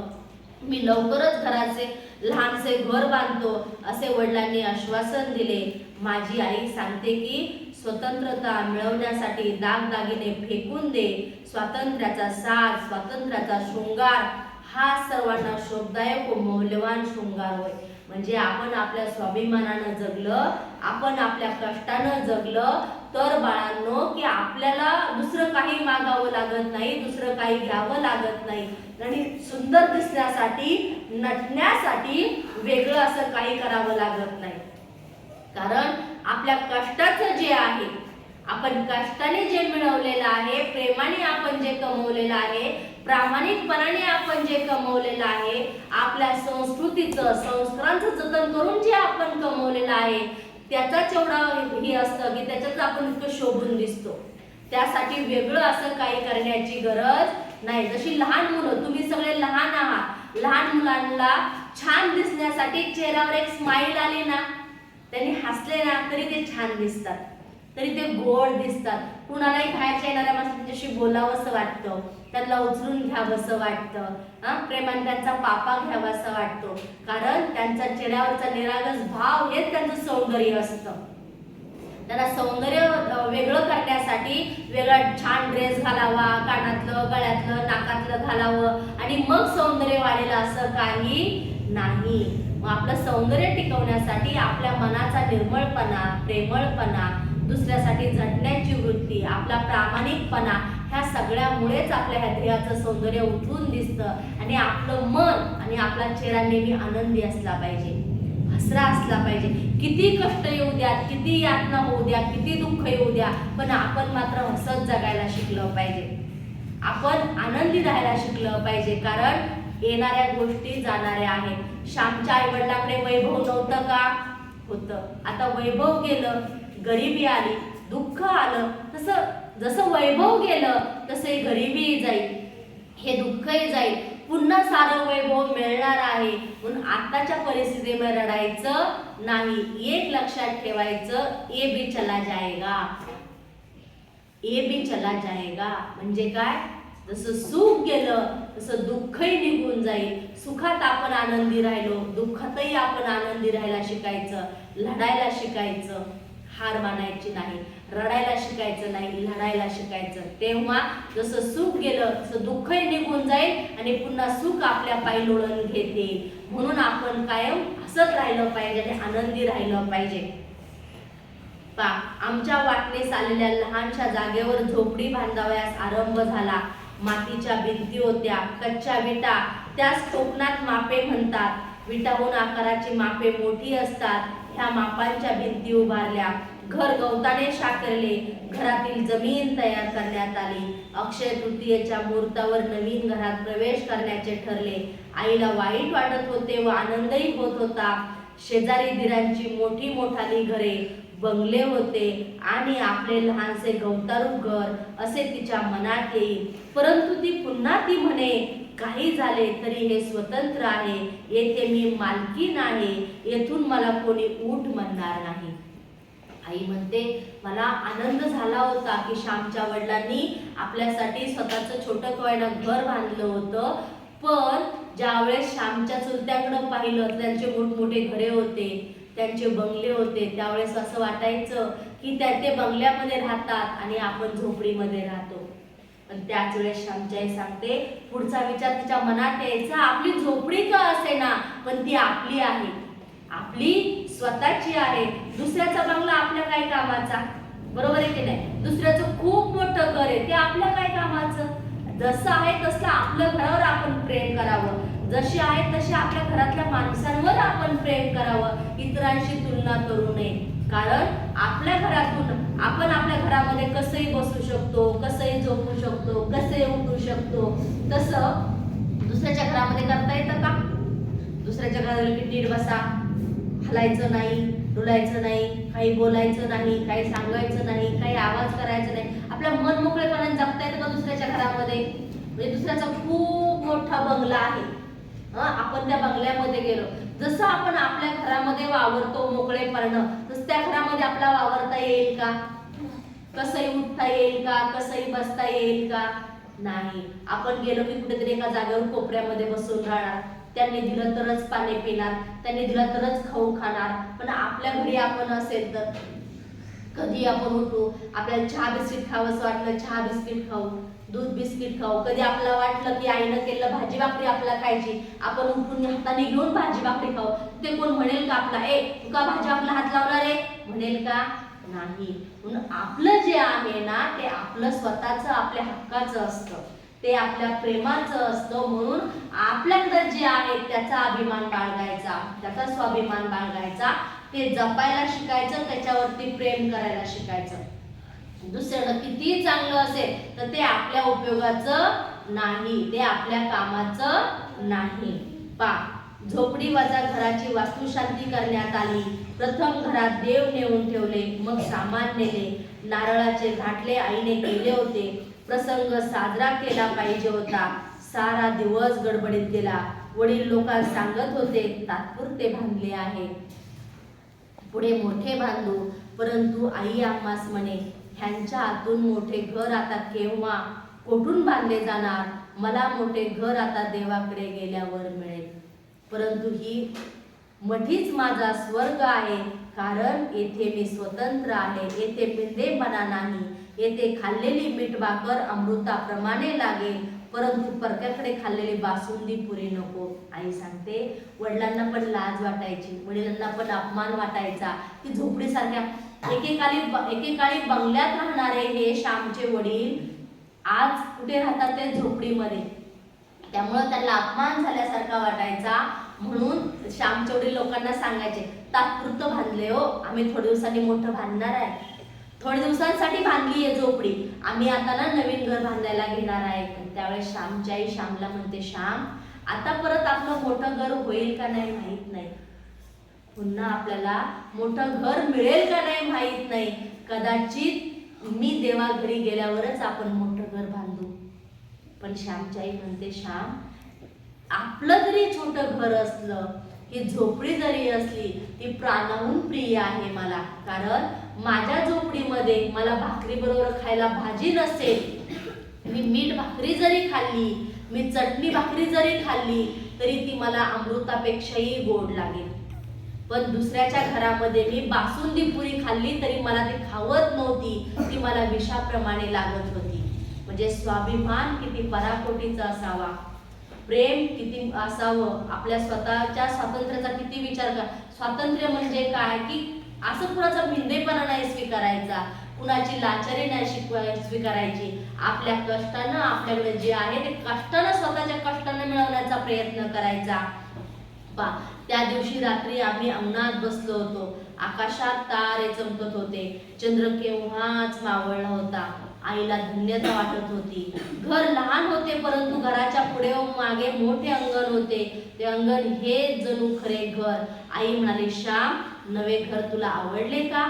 मी लवकरच घराचे लहानसे घर बांधतो असे वडिलांनी आश्वासन दिले. माझी आई सांगते की स्वतंत्रता मिळवण्यासाठी दागदागिने फेकून दे. स्वातंत्र्याचा साज, स्वातंत्र्याचा शृंगार हा सर्वांना शोभदायक व मौल्यवान शृंगार होय. म्हणजे आपण आपल्या स्वाभिमानानं जगलं, आपण आपल्या कष्टानं जगलं तर बाळांनो की आपल्याला दुसरं काही मागावं लागत नाही, दुसरं काही घ्यावं लागत नाही. आणि सुंदर दिसण्यासाठी, नटण्यासाठी वेगळं असं काही करावं लागत नाही. कारण आपल्या कष्टाचं जे आहे, आपण कष्टाने जे मिळवलेलं आहे, प्रेमाने आपण जे कमवलेलं आहे, प्रामाणिकपणाने आपण जे कमवलेलं आहे, आपल्या संस्कृतीचं, संस्कारांचं जतन करून जे आपण कमवलेलं आहे, त्याचाच एवढा हे असतं की त्याच्यात आपण इतकं शोभून दिसतो. त्यासाठी वेगळं असं काही करण्याची गरज नाही. जशी लहान मुलं, तुम्ही सगळे लहान आहात, लहान मुलांना छान दिसण्यासाठी चेहऱ्यावर एक स्माइल आली ना, त्यांनी हसले ना तरी ते छान दिसतात, तरी ते गोड दिसतात. कुणालाही बाहेरच्या येणाऱ्या माणसाला त्यांच्याशी बोलावंसं वाटतं, त्यांना उचलून घ्यावंसं वाटतं, प्रेमाने त्यांचा पापा घ्यावासा वाटतो. कारण त्यांचा चेहऱ्यावरचा निरागस भाव हेच त्यांचं सौंदर्य असतं. त्यांना सौंदर्य वेगळं करण्यासाठी वेगळा छान ड्रेस घालावा, कानातलं, गळ्यातलं, नाकातलं घालावं आणि मग सौंदर्य वाढेल असं काही नाही. मग आपलं सौंदर्य टिकवण्यासाठी आपल्या मनाचा निर्मळपणा, प्रेमळपणा, दुसऱ्यासाठी झटण्याची वृत्ती, आपला प्रामाणिकपणा, ह्या सगळ्यामुळेच आपल्या ह्या देहाचं सौंदर्य उठून दिसतं. आणि आपलं मन आणि आपला चेहरा नेहमी आनंदी असला पाहिजे, हसरा असला पाहिजे. किती कष्ट येऊ द्या, किती यातना होऊ द्या, किती दुःख येऊ द्या, पण आपण मात्र हसत जगायला शिकलं पाहिजे. आपण आनंदी राहायला शिकलं पाहिजे. कारण येणाऱ्या गोष्टी जाणाऱ्या आहेत. श्यामच्या आई वडिलांकडे वैभव नव्हतं का? होतं. आता वैभव गेलं, गरिबी आली, दुःख आलं. तसं जसं वैभव गेलं तसे गरिबी जाईल, हे दुःखही जाईल, पुन्हा सारं वैभव मिळणार आहे. म्हणून आताच्या परिस्थितीमध्ये रडायचं नाही. एक लक्षात ठेवायचं, ये भी चला जाएगा, ये भी चला जाएगा. म्हणजे काय? जसं सुख गेलं तसं दुःखही निघून जाईल. सुखात आपण आनंदी राहिलो, दुःखातही आपण आनंदी राहायला शिकायचं, लढायला शिकायचं, हार मानायची नाही, रडायला शिकायचं नाही, लढायला शिकायचं. तेव्हा जसं सुख गेलं तसं दुःखही निघून जाईल आणि पुन्हा सुख आपल्या पायी लोळण घेते. म्हणून आपण कायम हसत राहिलं पाहिजे आणि आनंदी राहिलं पाहिजे. आमच्या वाटणीस आलेल्या लहानशा जागेवर झोपडी बांधावयास आरंभ झाला. मातीच्या भिंती होत्या, कच्च्या विटा, त्यास कोकणात मापे म्हणतात. विटाहून आकाराची मापे मोठी असतात. ह्या मापांच्या भिंती उभारल्या. घर गवताने शाकरले. घरातील जमीन तयार करण्यात आली. अक्षय तृतीयेच्या मुहूर्तावर नवीन घरात प्रवेश करण्याचे ठरले. आईला वाईट वाटत होते व आनंदही होत होता. शेजारी दिरांची मोठी मोठाली घरे, बंगले होते आणि आपले लहानसे गवतारू घर असे तिच्या मनात येईल. परंतु ती पुन्हा म्हणे, काही झाले तरी हे स्वतंत्र आहे, येथे मी मालकीण आहे, येथून मला कोणी उठ म्हणणार नाही. आई म्हणते, मला आनंद झाला होता की श्यामच्या वडिलांनी आपल्यासाठी स्वतःचं छोटं कवायना घर बांधलं होतं. पण ज्यावेळेस श्यामच्या चुलत्याकडं पाहिलं, त्यांचे मोठमोठे घरे होते, त्यांचे बंगले होते, त्यावेळेस असं वाटायचं की ते बंगल्यामध्ये राहतात आणि आपण झोपडीमध्ये राहतो. पण त्याच वेळेस श्यामची आई सांगते, पुढचा विचार तिच्या मनात यायचा, आपली झोपडी का असेना पण ती आपली आहे, आपली स्वतःची आहे. दुसऱ्याचा बंगला आपल्या काय कामाचा? बरोबर आहे की नाही? दुसऱ्याचं खूप मोठं घर आहे, ते आपल्या काय कामाचं? जसं आहे तसं आपल्या घरावर आपण प्रेम करावं, जशी आहे तशी आपल्या घरातल्या माणसांवर आपण प्रेम करावं, इतरांशी तुलना करू नये. कारण आपल्या घरातून आपण आपल्या घरामध्ये कसंही बसू शकतो, कसंही झोपू शकतो, कसंही उठू शकतो, तसं दुसऱ्याच्या घरामध्ये करता येतं का? दुसऱ्याच्या घरात नीट बसा, हलायचं नाही, डोलायचं नाही, काही बोलायचं नाही, काही सांगायचं नाही, काही आवाज करायचा नाही. आपल्या मन मोकळेपणाने जगता येतं का दुसऱ्याच्या घरामध्ये? म्हणजे दुसऱ्याचा खूप मोठा बंगला आहे, आपण त्या बंगल्यामध्ये गेलो, जसं आपण आपल्या घरामध्ये वावरतो मोकळेपणानं, तसं त्या घरामध्ये आपला वावरता येईल का? कसंही उठता येईल का? कसंही बसता येईल का? नाही. आपण गेलो की कुठेतरी एका जागेवर कोपऱ्यामध्ये बसून राहणार, त्यांनी दिलं तरच पाणी पिणार, त्यांनी दिलं तरच खाऊ खाणार. पण आपल्या घरी आपण असेल तर कधी आपण उठू, आपल्याला चहा बिस्किट खावंसं वाटलं चहा बिस्किट खाऊ, दूध बिस्किट खाऊ. कधी आपल्याला वाटलं की आईनं केलेलं भाजी भाकरी आपल्याला खायची, आपण उठून हाताने घेऊन भाजी भाकरी खाऊ. ते कोण म्हणेल का आपला तू का भाजी भाकरीला हात लावला रे, म्हणेल का? नाही. म्हणून आपलं जे आहे ना ते आपलं स्वतःचं आपल्या हक्काचं असतं, ते आपल्या प्रेमाचं असतं. म्हणून आपल्याकडे जे आहे त्याचा अभिमान बाळगायचा, त्याचा स्वाभिमान बाळगायचा, ते जपायला शिकायचं, त्याच्यावरती प्रेम करायला शिकायचं. दुसऱ्याला किती चांगलं असेल तर ते आपल्या उपयोगाचं नाही, ते आपल्या कामाचं नाही. झोपडी वजा घराची वास्तुशांती करण्यात आली. प्रथम घरात देव नेऊन ठेवले, मग सामान नेले. नारळाचे घाटले आईने केले होते. प्रसंग साजरा केला पाहिजे होता. सारा दिवस गडबडीत गेला. वडील लोकांना सांगत होते तात्पुरते बांधले आहे, पुढे मोठे बांधू. परंतु आई आम्हास म्हणे ह्यांच्या हातून मोठे घर आता केव्हा कोठून बांधले जाणार. मला मोठे घर आता देवाकडे गेल्यावर मिळेल. परंतु ही मठीच माझा स्वर्ग आहे, कारण येथे मी स्वतंत्र आहे. येथे पिंडेपणा नाही. येथे खाल्लेली मीठ भाकर अमृताप्रमाणे लागेल, परंतु परक्याकडे खाल्लेली बासुंदी पुरी नको. आई सांगते वडिलांना पण लाज वाटायची, वडिलांना पण अपमान वाटायचा की झोपडीसारख्या एकेकाळी बंगल्यात राहणारे हे श्यामचे वडील आज कुठे राहतात, ते झोपडीमध्ये. त्यामुळे त्यांना अपमान झाल्यासारखा वाटायचा. म्हणून श्यामचे वडील लोकांना सांगायचे तात्पुरतं बांधले हो, आम्ही थोड्या दिवसांनी मोठं बांधणार आहे, थोड्या दिवसांसाठी बांधली आहे झोपडी, आम्ही आता ना नवीन घर बांधायला घेणार आहे. त्यावेळेस श्यामची आई श्यामला म्हणते श्याम आता परत आपलं मोठं घर होईल का नाही माहित नाही, पुन्हा आपल्याला मोठं घर मिळेल का नाही माहित नाही, कदाचित मी देवा घरी गेल्यावरच आपण मोठं घर बांधू. पण श्यामची आई म्हणते श्याम आपलं जरी छोटं घर असलं, ही झोपडी जरी असली, ती प्राणाहून प्रिय आहे मला. कारण माझ्या झोपडीमध्ये मला भाकरी बरोबर खायला भाजी नसेल, मी मीठ भाकरी जरी खाल्ली, मी चटणी भाकरी जरी खाल्ली तरी ती मला अमृतापेक्षाही गोड लागेल. पण दुसऱ्याच्या घरामध्ये मी बासुंदी पुरी खाल्ली तरी मला ती खावत नव्हती, ती मला विषाप्रमाणे लागत होती. म्हणजे स्वाभिमान किती पराकोटीचा असावा, प्रेम किती असावं, आपल्या स्वतःच्या स्वातंत्र्याचा किती विचार कर. स्वातंत्र्य म्हणजे काय की असं कुणाचा भिंडेपणा नाही स्वीकारायचा, कुणाची लाचारी नाही स्वीकारायची. आपल्या कष्टानं आपल्याकडे जे आहे ते कष्टानं स्वतःच्या कष्टानं मिळवण्याचा प्रयत्न करायचा. त्या दिवशी रात्री आम्ही अंगणात बसलो होतो. आकाशात तारे चमकत होते. चंद्र केव्हाच मावळला होता. आईला धन्यता वाटत होती. घर लहान होते परंतु घराच्या पुढे व मागे मोठे अंगण होते. ते अंगण हे जणू खरे घर. आई म्हणाली श्याम नवे घर तुला आवडले का?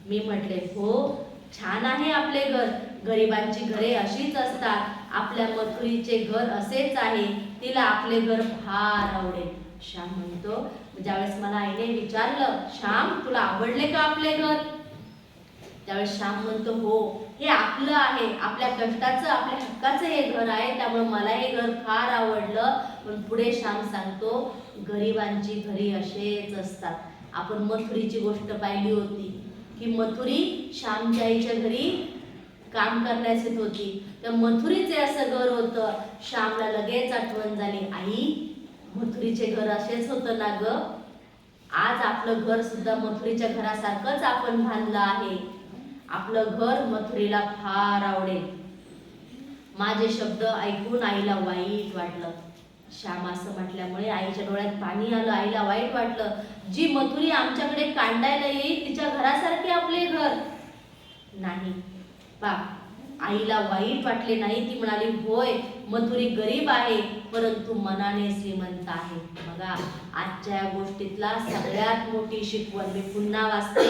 मी म्हटले हो छान आहे आपले घर. गरिबांची घरे अशीच असतात. आपल्या मथुरीचे घर असेच आहे. तिला आपले घर फार आवडेल. श्याम म्हणतो ज्यावेळेस मला आईने विचारलं श्याम तुला आवडले का आपले घर, त्यावेळेस श्याम म्हणतो हो हे आपलं आहे, आपल्या कष्टाचं आपल्या हक्काचं हे घर आहे, त्यामुळे मला हे घर फार आवडलं. पण पुढे श्याम सांगतो गरिबांची घरी असेच असतात. आपण मथुरीची गोष्ट पाहिली होती की मथुरी श्यामच्या आईच्या घरी काम करण्यासाठी होती. त्या मथुरीचे असं घर होतं. श्यामला लगेच आठवण झाली आई मथुरीचे घर असेच होतं ना ग. आज आपलं घर सुद्धा मथुरीच्या घरासारखंच आपण बांधलं आहे. आपलं घर मथुरीला फार आवडेल. माझे शब्द ऐकून आईला वाईट वाटलं. श्याम असं म्हटल्यामुळे आईच्या डोळ्यात पाणी आलं. आईला वाईट वाटलं. जी मथुरी आमच्याकडे कांडायला येईल तिच्या घरासारखे आपले घर नाही. आईला वाईट वाटले नाही. ती म्हणाली होय मथुरी गरीब आहे परंतु मनाने श्रीमंत आहे. बघा आजच्या गोष्टीतला सगळ्यात मोठी शिकवण मी पुन्हा वाचते.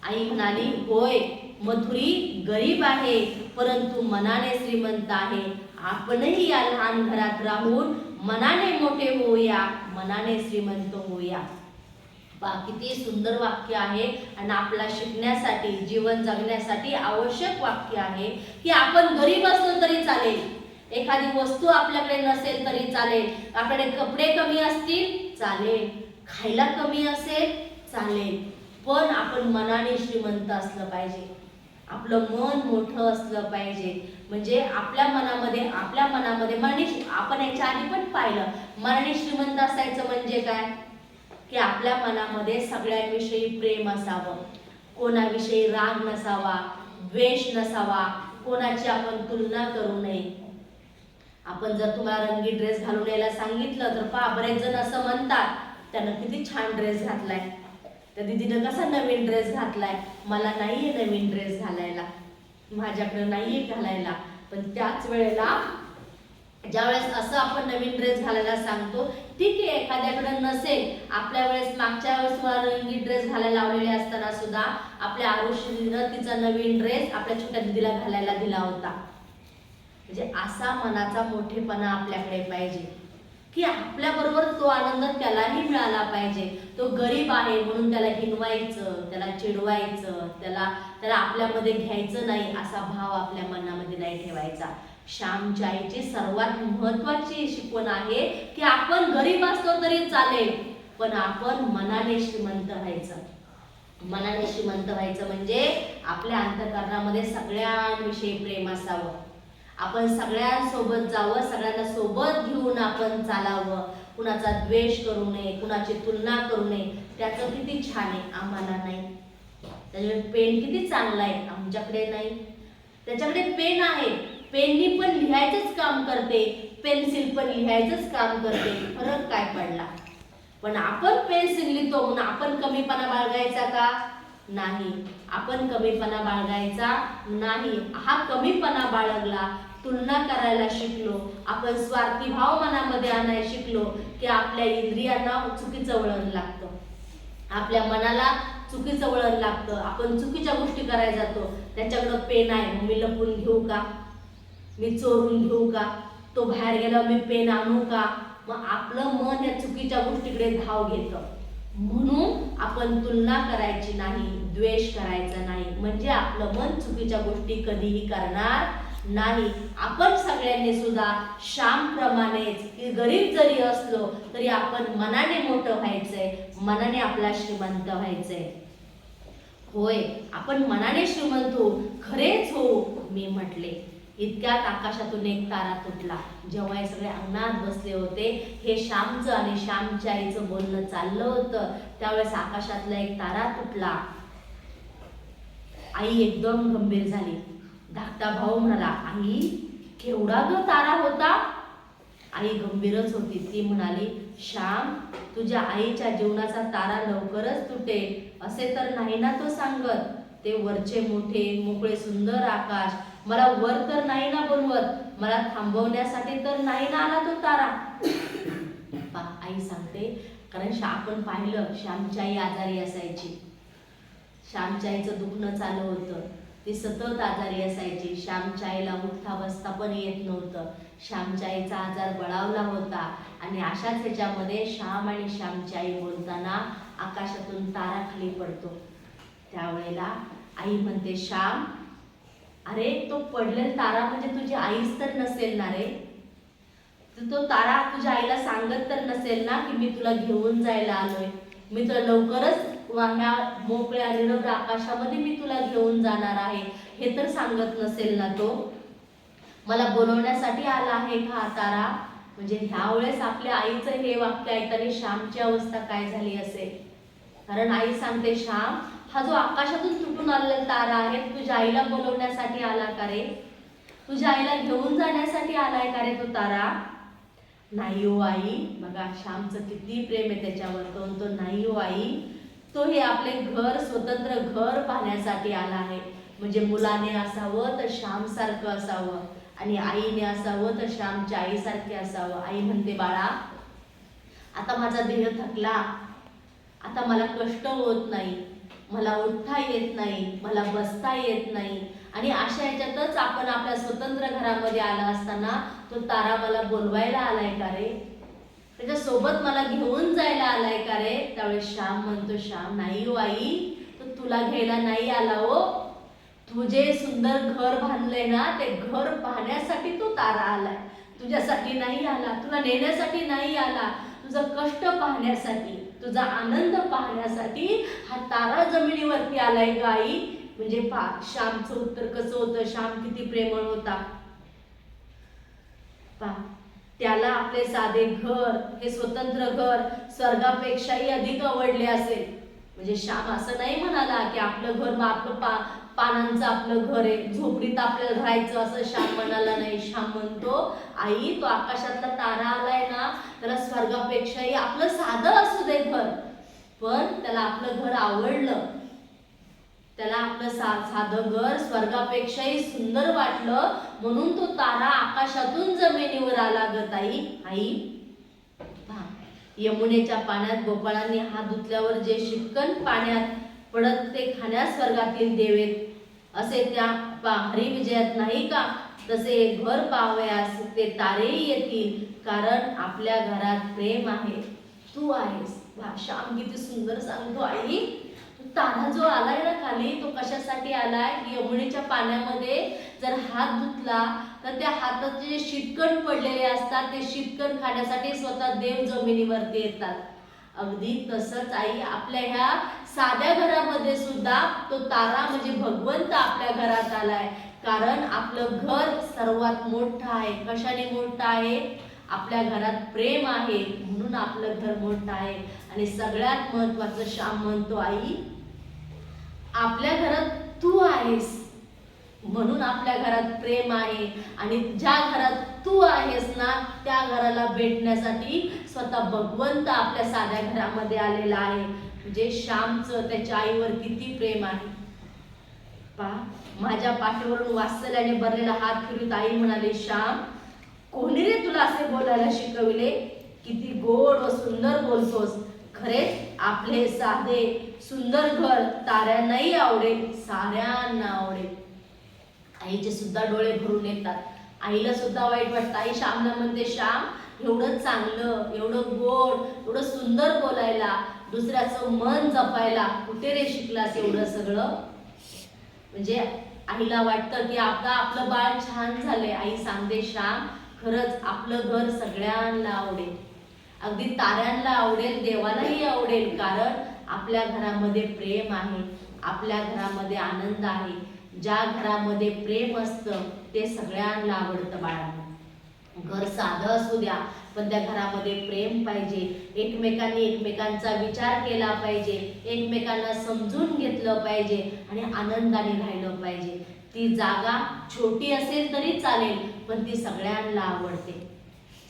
आई म्हणाली होय मथुरी गरीब आहे परंतु मनाने श्रीमंत आहे. आपणही या लहान घरात राहून मनाने मोठे होऊया, मनाने श्रीमंत होऊया. किती सुंदर वाक्य आहे आणि आपला शिकण्यासाठी जीवन जगण्यासाठी आवश्यक वाक्य आहे की आपण गरीब असलो तरी चालेल एखादी वस्तू आपल्याकडे नसेल तरी चालेल, आपल्याकडे कपडे कमी असतील चालेल, खायला कमी असेल चालेल, पण आपण मनाने श्रीमंत असलं पाहिजे. आपलं मन मोठं असलं पाहिजे. म्हणजे आपल्या मनामध्ये मनाने आपण याच्या आधी पण पाहिलं, मनाने श्रीमंत असायचं म्हणजे काय की आपल्या मनामध्ये सगळ्यांविषयी प्रेम असावं, कोणाविषयी राग नसावा, द्वेष नसावा, कोणाची आपण तुलना करू नये. आपण जर तुम्हाला रंगी ड्रेस घालून यायला सांगितलं तर पहा बरेच जण असं म्हणतात, त्यानं किती छान ड्रेस घातलाय, त्या दीदीनं कसा नवीन ड्रेस घातलाय, मला नाहीये नवीन ड्रेस घालायला, माझ्याकडे नाहीये घालायला. पण त्याच वेळेला ज्यावेळेस असं आपण नवीन ड्रेस घालायला सांगतो, ठीक आहे एखाद्याकडे नसेल, आपल्या वेळेस मागच्या वेळेस मला रंगीत ड्रेस घालायला लावलेले असताना सुद्धा आपल्या आरुषीनं तिचा नवीन ड्रेस आपल्या छोट्या दीदीला घालायला दिला होता. म्हणजे असा मनाचा मोठेपणा आपल्याकडे पाहिजे की आपल्या बरोबर तो आनंद त्यालाही मिळाला पाहिजे. तो गरीब आहे म्हणून त्याला हिनवायचं, त्याला चिडवायचं, त्याला आपल्यामध्ये घ्यायचं नाही असा भाव आपल्या मनामध्ये नाही ठेवायचा. श्यामच्या आईची सर्वात महत्वाची शिकवण आहे की आपण गरीब असलो तरी चालेल, पण आपण मनाने श्रीमंत व्हायचं. मनाने श्रीमंत व्हायचं म्हणजे आपल्या अंतःकरणामध्ये सगळ्यांविषयी प्रेम असावं, आपण सगळ्यांसोबत जावं, सगळ्यांना सोबत घेऊन आपण चालावं, कुणाचा द्वेष करू नये, कुणाची तुलना करू नये. त्याचं किती छान आहे, आम्हाला नाही. त्याच्याकडे पेन किती चांगला आहे, आमच्याकडे नाही. त्याच्याकडे पेन आहे, पेननी पण लिहायचंच काम करते, पेन्सिल पण लिहायचंच काम करते, फरक काय पडला. पण आपण पेन्सिल लिहितो म्हणून आपण कमीपणा बाळगायचा का नाही, आपण कमीपणा बाळगायचा नाही. हा कमीपणा बाळगला, तुलना करायला शिकलो, आपण स्वार्थी भाव मनामध्ये आणायला शिकलो की आपल्या इंद्रियांना चुकीचं वळण लागतं, आपल्या मनाला चुकीचं वळण लागतं, आपण चुकीच्या गोष्टी करायला जातो. त्याच्याकडं पेन आहे मग मी लपून घेऊ का, मी चोरून घेऊ का, तो बाहेर गेला मी पेन आणू का, मग आपलं मन या चुकीच्या गोष्टीकडे धाव घेतं. म्हणून आपण तुलना करायची नाही, द्वेष करायचा नाही, म्हणजे आपलं मन चुकीच्या गोष्टी कधीही करणार नाही. आपण सगळ्यांनी सुद्धा श्यामप्रमाणेच गरीब जरी असलो तरी आपण मनाने मोठं व्हायचंय, मनाने आपला श्रीमंत व्हायचंय. होय आपण मनाने श्रीमंत हो, खरेच हो. मी म्हटले इतक्यात आकाशातून एक तारा तुटला. जेव्हा हे सगळे अंगणात बसले होते, हे श्यामचं आणि श्यामच्या आईचं बोलणं चाललं होतं, त्यावेळेस आकाशातला एक तारा तुटला. आई एकदम गंभीर झाली. धाकटा भाऊ म्हणाला, आई केवढा ग तारा होता. आई गंभीरच होती. ती म्हणाली, श्याम तुझ्या आईच्या जीवनाचा तारा लवकरच तुटेल असे तर नाही ना तो सांगत. ते वरचे मोठे मोकळे सुंदर आकाश मला वर तर नाही ना बोलवत, मला थांबवण्यासाठी तर नाही ना आला तो तारा. आई सांगते, कारण आपण पाहिलं श्यामची आई आजारी असायची, श्यामच्या आईचं दुखणं चालू होतं, ती सतत आजारी असायची. श्यामच्या आईला उठता बसता पण येत नव्हतं, श्यामच्या आईचा आजार बळावला होता. आणि अशाच ह्याच्यामध्ये श्याम आणि श्यामची आई बोलताना आकाशातून तारा खाली पडतो. त्यावेळेला आई म्हणते, श्याम अरे तो पडलेला तारा म्हणजे तुझी आईच तर नसेल ना रे, तो तारा तुझ्या आईला सांगत तर नसेल ना की मी तुला घेऊन जायला आलोय, मी तुला लवकरच ह्या मोकळ्या निरभ्र आकाशामध्ये मी तुला घेऊन जाणार आहे, हे तर सांगत नसेल ना तो. मला बोलवण्यासाठी आला आहे का हा तारा. म्हणजे ह्या वेळेस आपल्या आईचं हे वाक्य ऐकताना श्यामची अवस्था काय झाली असेल. कारण आई सांगते, श्याम हा जो आकाशातून तुटून आलेला तारा आहे तुझ्या आईला बोलवण्यासाठी आला का रे, तुझ्या आईला घेऊन जाण्यासाठी आलाय का रे तो तारा. नाही हो आई. बघा श्यामचं किती प्रेम आहे त्याच्यावर. तो नाही हो आई, तो हे आपले घर स्वतंत्र घर पाहण्यासाठी आला आहे. म्हणजे मुलाने असावं तर श्याम सारखं असावं आणि आईने असावं तर श्यामच्या आईसारखे असावं. आई म्हणते, बाळा आता माझा देह थकला, आता मला कष्ट होत नाही, मला उठता येत नाही, मला बसता येत नाही, आणि अशा ह्याच्यातच आपण आपल्या स्वतंत्र घरामध्ये आला असताना तो तारा मला बोलवायला आलाय का रे, त्याच्या सोबत मला घेऊन जायला आलाय का रे. त्यावेळेस श्याम म्हणतो, श्याम नाही हो आई, तो तुला घ्यायला नाही आला हो, तू जे सुंदर घर बांधलंय ना, ते घर पाहण्यासाठी तो तारा आलाय. तुझ्यासाठी नाही आला, तुला नेण्यासाठी नाही आला, तुझं कष्ट पाहण्यासाठी, तुझा आनंद पाहण्यासाठी हा तारा जमिनीवरती आलाय ग आई. म्हणजे श्यामचं उत्तर कसं होतं, श्याम किती प्रेमळ होता. त्याला आपले साधे घर, हे स्वतंत्र घर स्वर्गापेक्षाही अधिक आवडले असेल. म्हणजे श्याम असं नाही म्हणाला की आपलं घर आपलं पानांचं आपलं घर आहे, झोपडीत आपल्याला राहायचं, असं श्याम म्हणाला नाही. श्याम म्हणतो, आई तो आकाशातला तारा आलाय ना, त्याला स्वर्गापेक्षाही आपलं साधं असू दे घर, पण त्याला आपलं घर आवडलं. त्याला आपलं साधं घर स्वर्गापेक्षाही सुंदर वाटलं, म्हणून तो तारा आकाशातून जमिनीवर आला ग ताई. आई, यमुनेच्या पाण्यात गोपाळांनी हात धुतल्यावर जे शिटकन पाण्यात पडत ते खाण्यास स्वर्गातील देवेत असे त्या हरी विजयात नाही का, तसे घर पाहावयास ते तारेही येतील, कारण आपल्या घरात प्रेम आहे, तू आहेस. श्याम किती सुंदर सांगतो आई. तारा जो आलाय ना खाली, तो कशासाठी आलाय? यमुनेच्या पाण्यामध्ये जर हात धुतला तर त्या हाताचे जे शिटकण पडलेले असतात, ते शिटकण खाण्यासाठी स्वतः देव जमिनीवरती येतात. अगदी तसंच आई, आपल्या ह्या साध्या घरामध्ये सुद्धा तो तारा म्हणजे भगवंत आपल्या घरात आलाय, कारण आपलं घर सर्वात मोठं आहे. कशाने मोठं आहे? आपल्या घरात प्रेम आहे, म्हणून आपलं घर मोठं आहे. आणि सगळ्यात महत्वाचं श्याम म्हणतो, आई आपल्या घरात तू आहेस, म्हणून आपल्या घरात प्रेम आहे. आणि ज्या घरात तू आहेस ना, त्या घराला भेटण्यासाठी स्वतः भगवंत आपल्या साध्या घरामध्ये आलेला आहे. म्हणजे श्यामचं त्याच्या आईवर किती प्रेम आहे. माझ्या पाठीवरून वात्सल्याने भरलेला हात फिरवत आई म्हणाली, श्याम कोणी रे तुला असे बोलायला शिकविले? किती गोड व सुंदर बोलतोस. खरेच आपले साधे सुंदर घर ताऱ्यांनाही आवडेल, साऱ्यांना आवडेल. आईचे सुद्धा डोळे भरून येतात. आईला सुद्धा वाईट वाटतं. आई श्यामला म्हणते, श्याम एवढं चांगलं, एवढं गोड, एवढं सुंदर बोलायला, दुसऱ्याचं मन जपायला कुठे रे शिकलास एवढं सगळं? म्हणजे आईला वाटतं की आता आपलं बाळ छान झालंय. आई सांगते, श्याम खरंच आपलं घर सगळ्यांना आवडेल, अगदी ताऱ्यांना आवडेल, देवालाही आवडेल, कारण आपल्या घरामध्ये प्रेम आहे, आपल्या घरामध्ये आनंद आहे. ज्या घरामध्ये प्रेम असतं ते सगळ्यांना आवडतं. बाळांना घर साधं असू द्या, पण त्या घरामध्ये प्रेम पाहिजे. एकमेकांनी एकमेकांचा विचार केला पाहिजे, एकमेकांना समजून घेतलं पाहिजे आणि आनंदाने राहिलं पाहिजे. ती जागा छोटी असेल तरी चालेल, पण ती सगळ्यांना आवडते,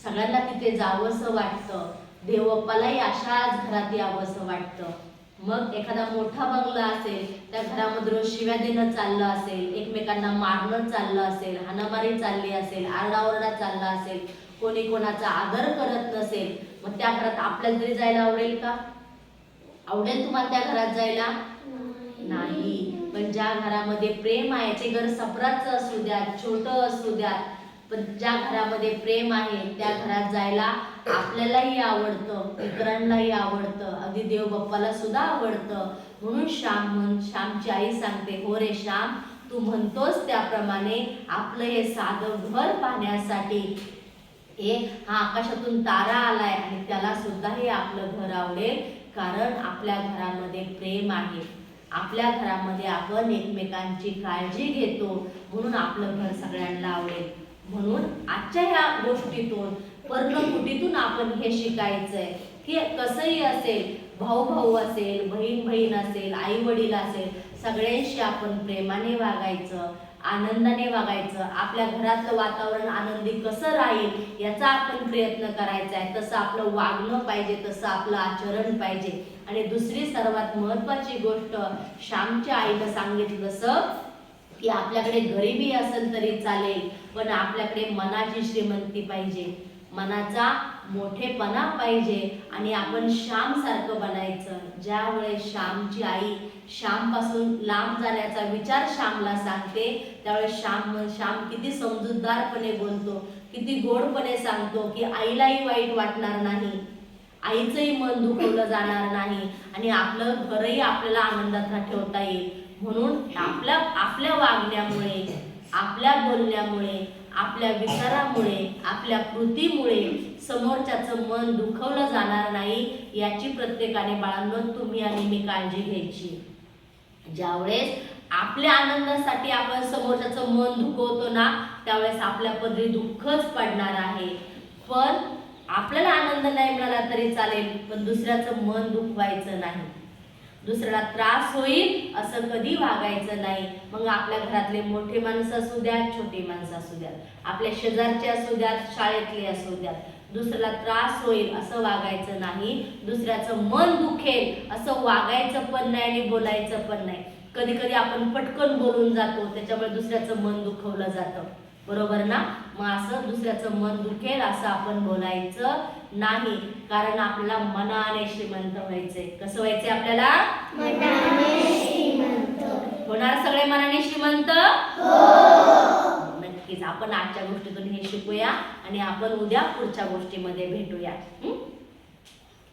सगळ्यांना तिथे जावंसं वाटतं. देवबाप्पालाही अशाच घरात यावंसं वाटतं. मग एखादा मोठा बंगला असेल, त्या घरामध्ये रोज शिव्या देणं चाललं असेल, एकमेकांना मारणं चाललं असेल, हाणामारी चालली असेल, आरडाओरडा चालला असेल, कोणी कोणाचा आदर करत नसेल, मग त्या घरात आपल्याला तरी जायला आवडेल का? आवडेल तुम्हाला त्या घरात जायला? नाही. पण ज्या घरामध्ये प्रेम आहे, ते घर सपराचं असू द्या, छोटं असू द्या, पण ज्या घरामध्ये प्रेम आहे त्या घरात जायला आपल्यालाही आवडतं, इतरांनाही आवडतं, अगदी देवबाप्पाला सुद्धा आवडतं. म्हणून श्यामची आई सांगते, हो रे श्याम, तू म्हणतोस त्याप्रमाणे आपलं हे साधं घर पाहण्यासाठी हा आकाशातून तारा आलाय आणि त्याला सुद्धा हे आपलं घर आवडेल, कारण आपल्या घरामध्ये प्रेम आहे, आपल्या घरामध्ये आपण एकमेकांची काळजी घेतो, म्हणून आपलं घर सगळ्यांना आवडेल. म्हणून आजच्या ह्या गोष्टीतून, पर्णकुटीतून आपण हे शिकायचंय की कसंही असेल, भाऊ भाऊ असेल, बहीण बहीण असेल, आई वडील असेल, सगळ्यांशी आपण प्रेमाने वागायचं, आनंदाने वागायचं. आपल्या घरातलं वातावरण आनंदी कसं राहील याचा आपण प्रयत्न करायचा आहे. तसं आपलं वागणं पाहिजे, तसं आपलं आचरण पाहिजे. आणि दुसरी सर्वात महत्त्वाची गोष्ट श्यामच्या आईनं सांगितलं तसं की आपल्याकडे गरिबी असेल तरी चालेल, पण आपल्याकडे मनाची श्रीमंती पाहिजे, मनाचा मोठेपणा पाहिजे आणि आपण श्याम सारखं बनायचं. ज्यावेळेस श्यामची आई श्यामपासून लांब जाण्याचा विचार श्यामला सांगते, त्यावेळेस श्याम किती समजूतदारपणे बोलतो, किती गोडपणे सांगतो की आईलाही वाईट वाटणार नाही, आईचंही मन दुखवलं जाणार नाही आणि आपलं घरही आपल्याला आनंदात ठेवता येईल. म्हणून आपल्या वागण्यामुळे, आपल्या बोलण्यामुळे, आपल्या विचारामुळे, आपल्या कृतीमुळे समोरच्याचं मन दुखवलं जाणार नाही याची प्रत्येकाने बाळांनो तुम्ही आणि मी काळजी घ्यायची. ज्यावेळेस आपल्या आनंदासाठी आपण समोरच्याचं मन दुखवतो ना, त्यावेळेस आपल्या पदरी दुःखच पडणार आहे. पण आपल्याला आनंद नाही मिळाला तरी चालेल, पण दुसऱ्याचं मन दुखवायचं नाही, दुसऱ्याला त्रास होईल असं कधी वागायचं नाही. मग आपल्या घरातले मोठे माणसं असू द्या, छोटी माणसं असू द्या, आपल्या शेजारचे असू द्या, शाळेतले असू द्या, दुसऱ्याला त्रास होईल असं वागायचं नाही, दुसऱ्याचं मन दुखेल असं वागायचं पण नाही आणि बोलायचं पण नाही. कधी कधी आपण पटकन बोलून जातो, त्याच्यामुळे दुसऱ्याचं मन दुखवलं जातं, बरोबर ना? मग असं दुसऱ्याचं मन दुखेल असं आपण बोलायचं नाही, कारण आपल्याला मनाने श्रीमंत व्हायचंय. कसं व्हायचंय आपल्याला? मनाने श्रीमंत. होणार सगळे मनाने श्रीमंत? नक्कीच. आपण आजच्या गोष्टीतून हे शिकूया आणि आपण उद्या पुढच्या गोष्टीमध्ये भेटूया.